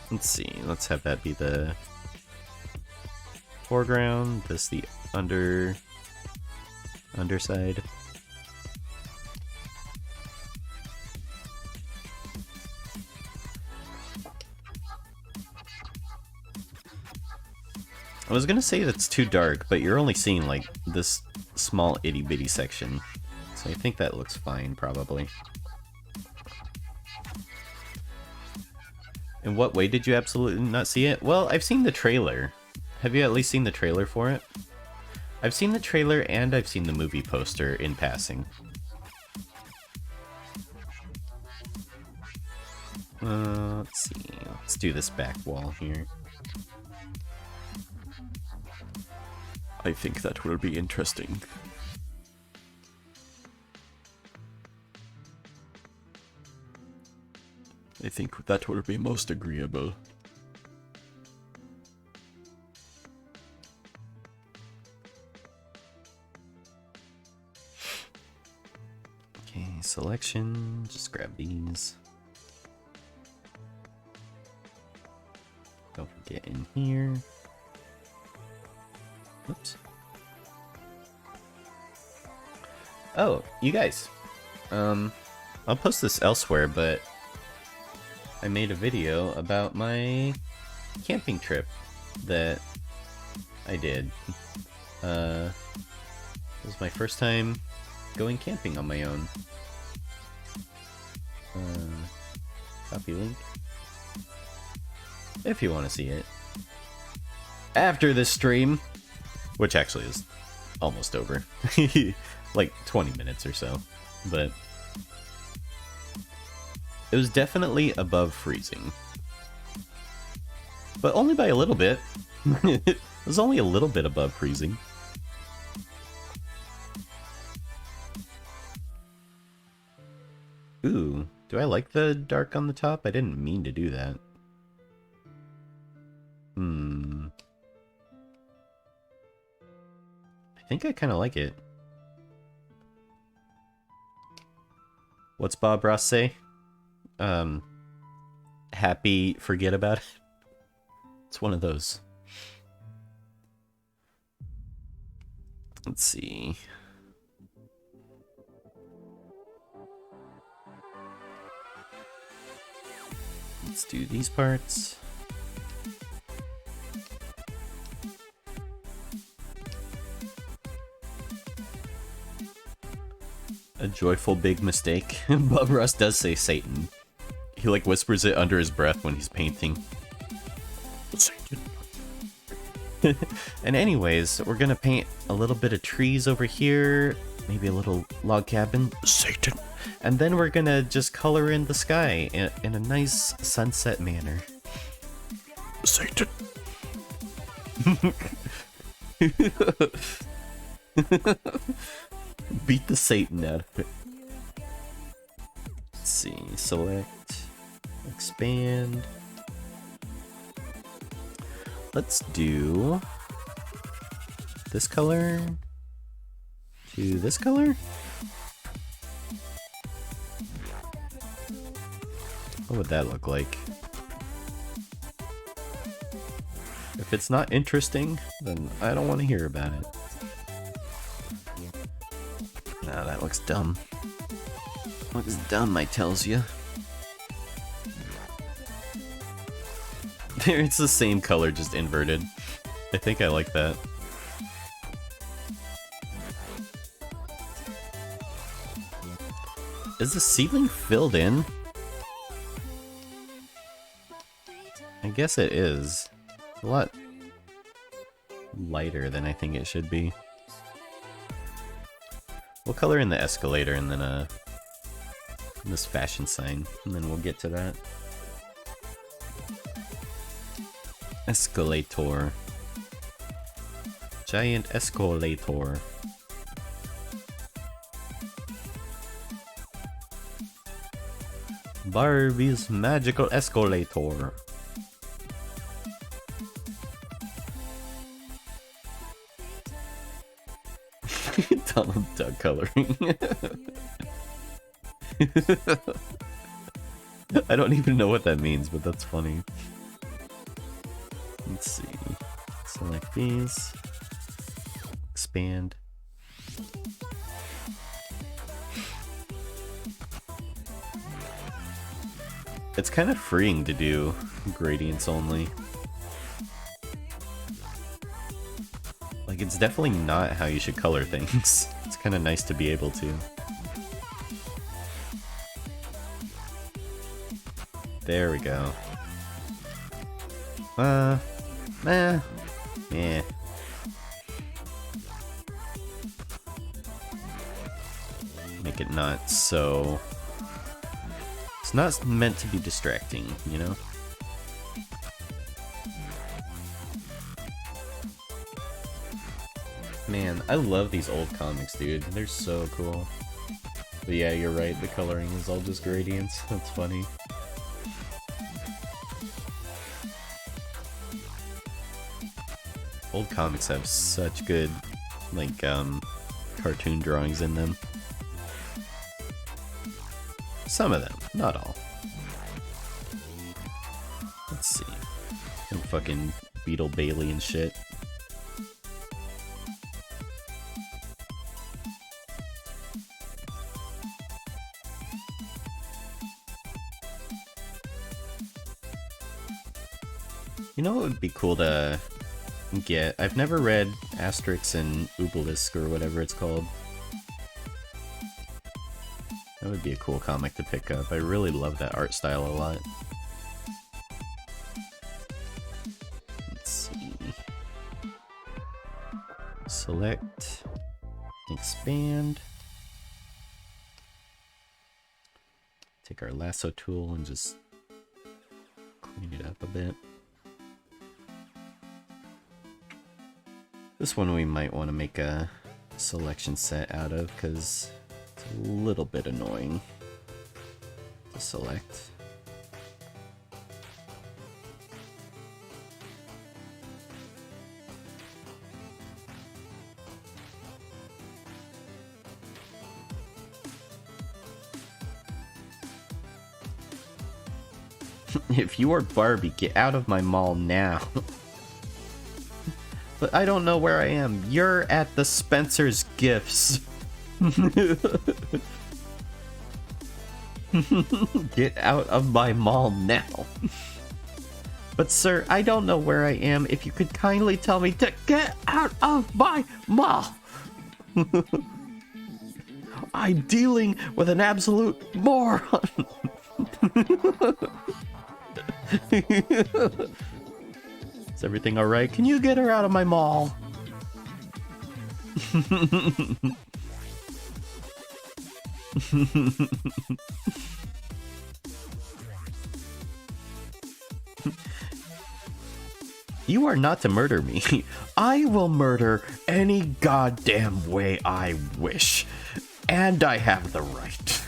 Let's see, let's have that be the foreground, this the underside. I was gonna say that's too dark, but you're only seeing like this small itty bitty section. So I think that looks fine, probably. In what way did you absolutely not see it? Well, I've seen the trailer. Have you at least seen the trailer for it? I've seen the trailer and I've seen the movie poster in passing. Let's see. Let's do this back wall here. I think that will be interesting. I think that will be most agreeable. Okay, selection. Just grab these. Don't forget in here. Oops. Oh, you guys. I'll post this elsewhere, but I made a video about my camping trip that I did. It was my first time going camping on my own. Copy link. If you want to see it. After this stream. Which actually is almost over. Like 20 minutes or so. But it was definitely above freezing. But only by a little bit. It was only a little bit above freezing. Ooh, do I like the dark on the top? I didn't mean to do that. think I kind of like it. What's Bob Ross say? Happy, forget about it. It's one of those. Let's see. Let's do these parts. A joyful big mistake. Bob Ross does say Satan. He like whispers it under his breath when he's painting. Satan. And anyways, we're gonna paint a little bit of trees over here, maybe a little log cabin. Satan. And then we're gonna just color in the sky in a nice sunset manner. Satan. Beat the Satan out of it. Let's see, select, expand. Let's do this color to this color. What would that look like? If it's not interesting, then I don't want to hear about it. Nah, that looks dumb. Looks dumb, I tells you. There, it's the same color, just inverted. I think I like that. Is the ceiling filled in? I guess it is. It's a lot lighter than I think it should be. We'll color in the escalator and then this fashion sign, and then we'll get to that. Escalator. Giant escalator. Barbie's magical escalator. Donald Duck coloring. I don't even know what that means, but that's funny. Let's see. Select these. Expand. It's kind of freeing to do gradients only. Like, it's definitely not how you should color things. It's kind of nice to be able to. There we go. Yeah. Make it not so... It's not meant to be distracting, you know? Man, I love these old comics, dude. They're so cool. But yeah, you're right, the coloring is all just gradients. That's funny. Old comics have such good, like, cartoon drawings in them. Some of them, not all. Let's see. And fucking Beetle Bailey and shit. You know what would be cool to get? I've never read Asterix and Obelisk or whatever it's called. That would be a cool comic to pick up. I really love that art style a lot. Let's see. Select. Expand. Take our lasso tool and just clean it up a bit. This one we might want to make a selection set out of because it's a little bit annoying to select. If you are Barbie, get out of my mall now. But I don't know where I am. You're at the Spencer's Gifts. Get out of my mall now. But sir, I don't know where I am. If you could kindly tell me to get out of my mall. I'm dealing with an absolute moron. Is everything alright? Can you get her out of my mall? You are not to murder me. I will murder any goddamn way I wish. And I have the right.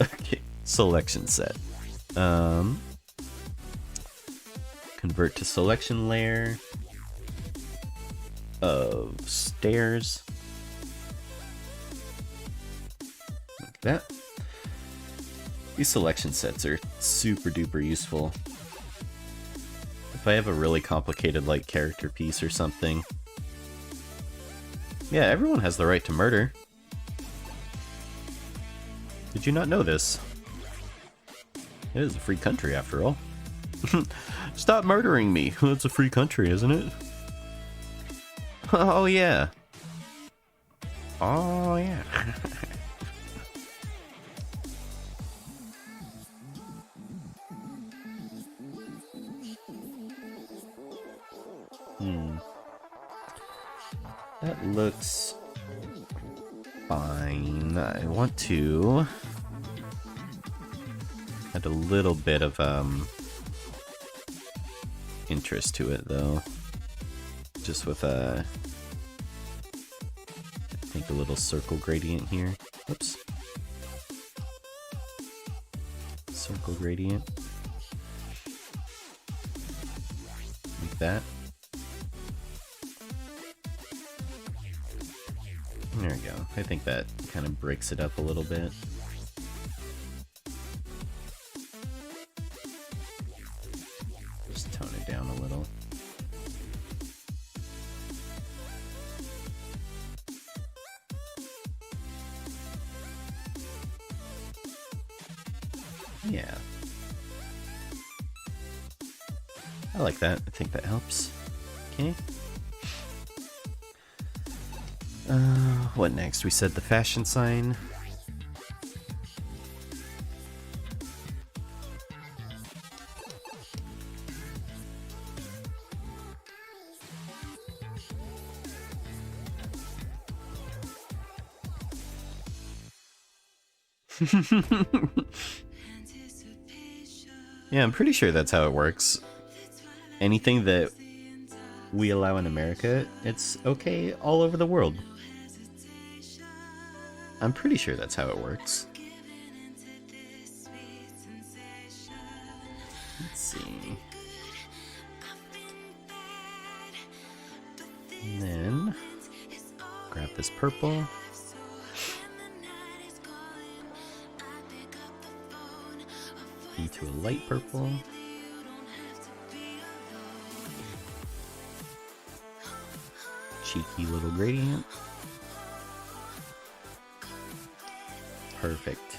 Okay, selection set. Convert to selection layer of stairs. Like that. These selection sets are super duper useful. If I have a really complicated like character piece or something. Yeah, everyone has the right to murder. Did you not know this? It is a free country after all. Stop murdering me. It's a free country, isn't it? Oh yeah. Oh yeah. That looks fine. I want to add a little bit of interest to it though. Just with I think a little circle gradient here. Whoops. Circle gradient. Like that. There we go. I think that kind of breaks it up a little bit. Just tone it down a little. Yeah. I like that. I think that helps. Okay. What next? We said the fashion sign. Yeah, I'm pretty sure that's how it works. Anything that we allow in America, it's okay all over the world. I'm pretty sure that's how it works. Let's see. And then grab this purple. E to a light purple. Cheeky little gradient. Perfect.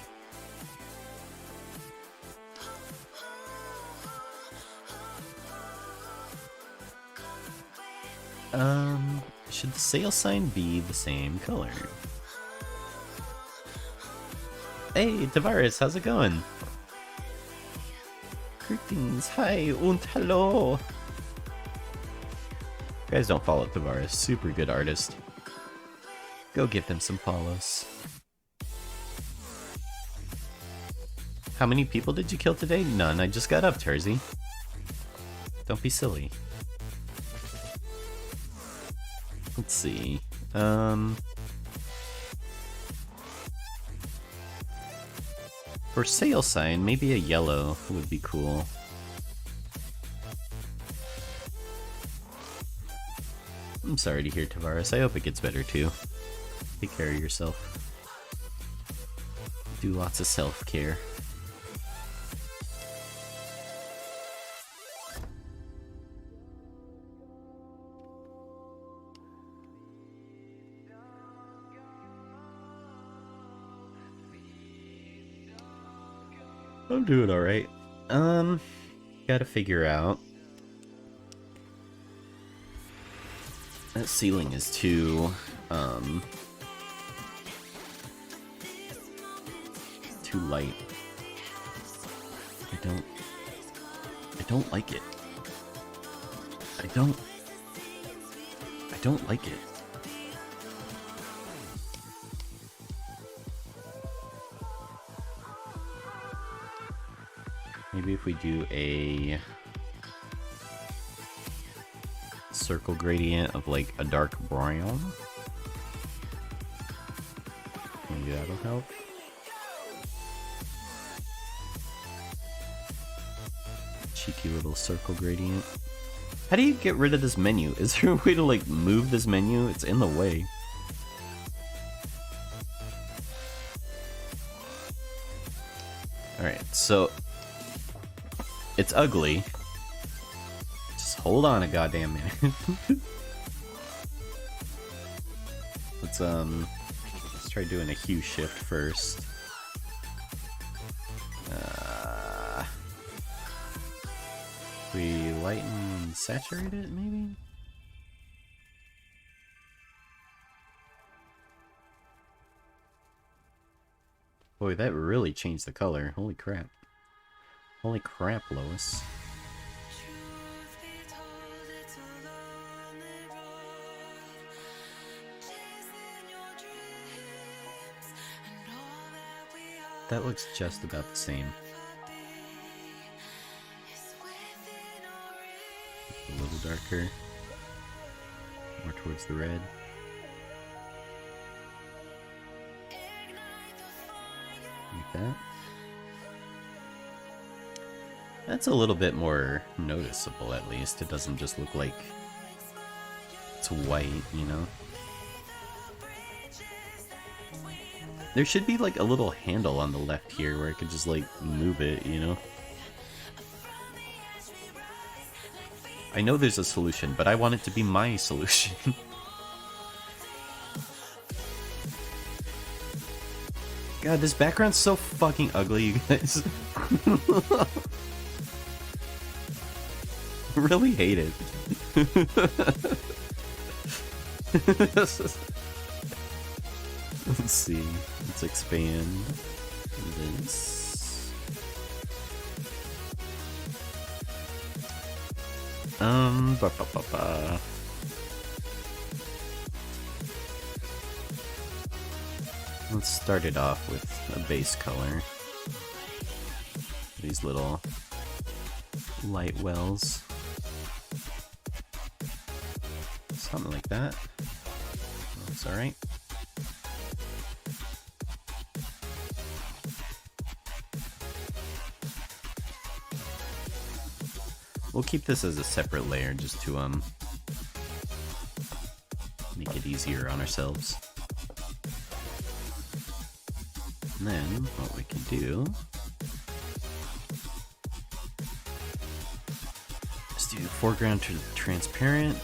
Should the sale sign be the same color? Hey, Tavares, how's it going? Greetings, hi, und hello. Guys, don't follow Tavares, super good artist. Go give them some follows. How many people did you kill today? None, I just got up, Tersey. Don't be silly. Let's see. For sale sign, maybe a yellow would be cool. I'm sorry to hear, Tavares. I hope it gets better too. Take care of yourself. Do lots of self-care. I'm doing alright. Gotta figure out. That ceiling is too light. I don't like it. I don't like it. Maybe if we do a circle gradient of like a dark brown, maybe that'll help. Cheeky little circle gradient. How do you get rid of this menu? Is there a way to like move this menu? It's in the way. Alright, so it's ugly. Just hold on a goddamn minute. Let's try doing a hue shift first. We lighten and saturate it, maybe? Boy, that really changed the color. Holy crap. Holy crap, Lois. That looks just about the same. A little darker. More towards the red. Like that. That's a little bit more noticeable, at least. It doesn't just look like it's white, you know? There should be like a little handle on the left here where I could just like move it, you know? I know there's a solution, but I want it to be my solution. God, this background's so fucking ugly, you guys. Really hate it. Let's see. Let's expand this. Let's start it off with a base color. These little light wells. Something like that. Looks alright. We'll keep this as a separate layer just to make it easier on ourselves. And then what we can do is do foreground to transparent.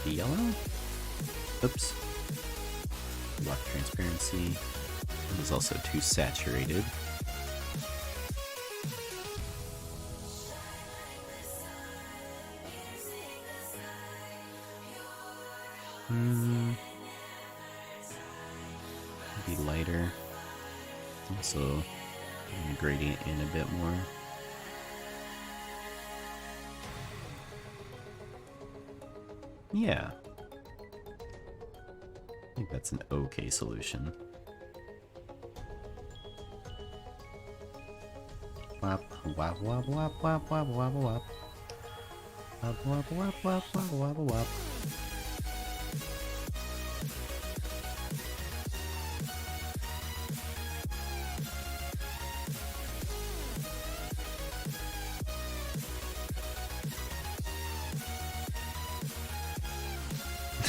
The yellow. Oops. Lock transparency. It was also too saturated. Maybe lighter. Also, gradient in a bit more. Yeah. I think that's an okay solution. Wap, wap, wap, wap, wap, wap, wap, wap. Wap, wap, wap, wap, wap, wap, wap.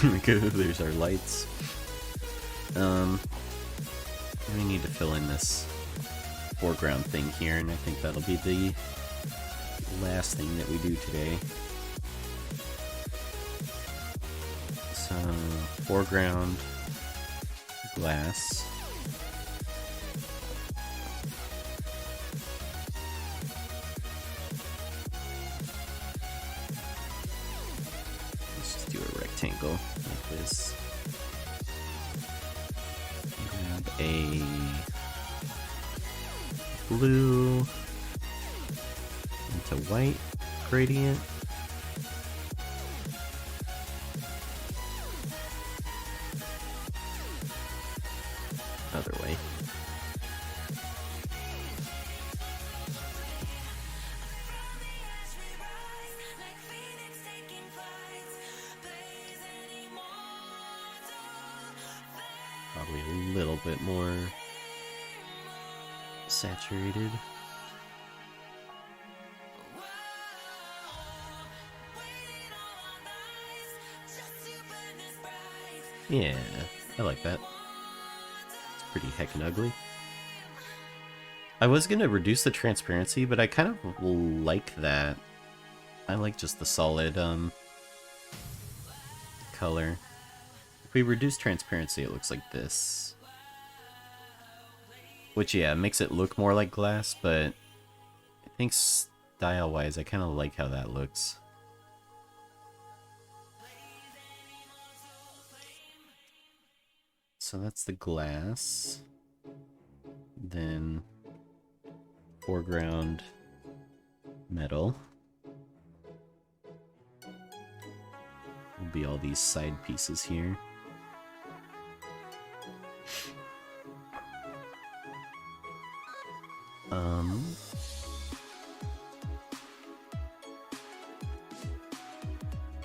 There's our lights. We need to fill in this foreground thing here, and I think that'll be the last thing that we do today. So, foreground, glass. Let's just do a rectangle like this. Grab a blue into white gradient. Other way. Probably a little bit more saturated. Yeah, I like that. It's pretty heckin' ugly. I was gonna reduce the transparency, but I kind of like that. I like just the solid color. If we reduce transparency, it looks like this. Which, yeah, makes it look more like glass, but I think style-wise, I kind of like how that looks. So that's the glass. Then foreground metal. Will be all these side pieces here.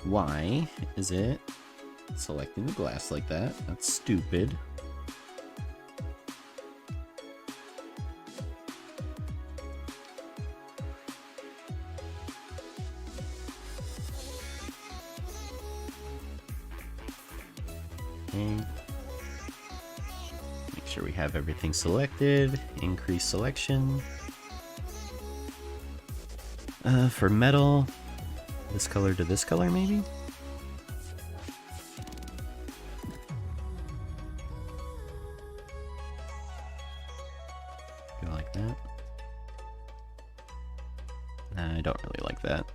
Why is it selecting the glass like that? That's stupid. Okay. Make sure we have everything selected. Increase selection. For metal, this color to this color, maybe? Go like that. Nah, I don't really like that.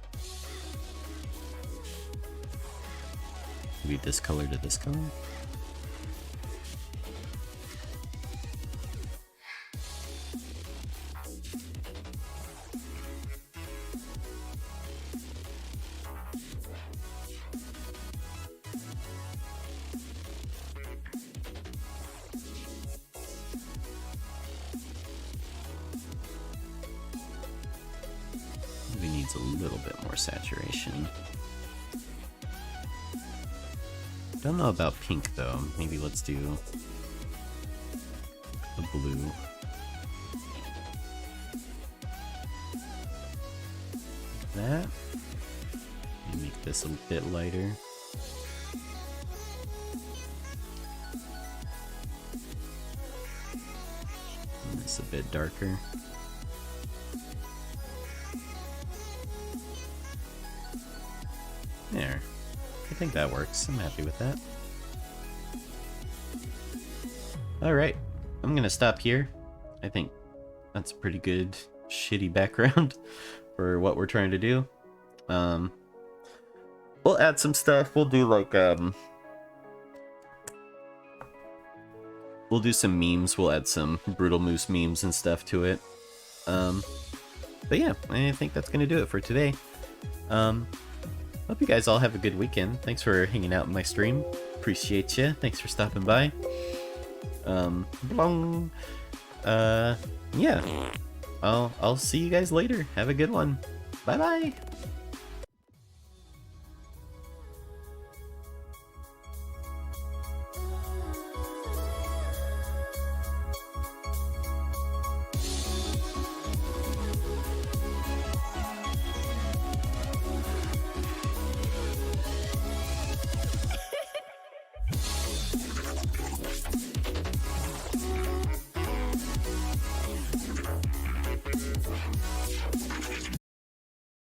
Maybe this color to this color? Maybe needs a little bit more saturation. Don't know about pink though. Maybe let's do the blue. Like that. Maybe make this a bit lighter. And this a bit darker. There. I think that works. I'm happy with that. Alright, I'm gonna stop here. I think that's a pretty good shitty background for what we're trying to do. We'll add some stuff. We'll do like we'll do some memes. We'll add some Brutalmoose memes and stuff to it. But yeah, I think that's gonna do it for today. Hope you guys all have a good weekend. Thanks for hanging out in my stream. Appreciate you. Thanks for stopping by. Yeah. I'll see you guys later. Have a good one. Bye bye.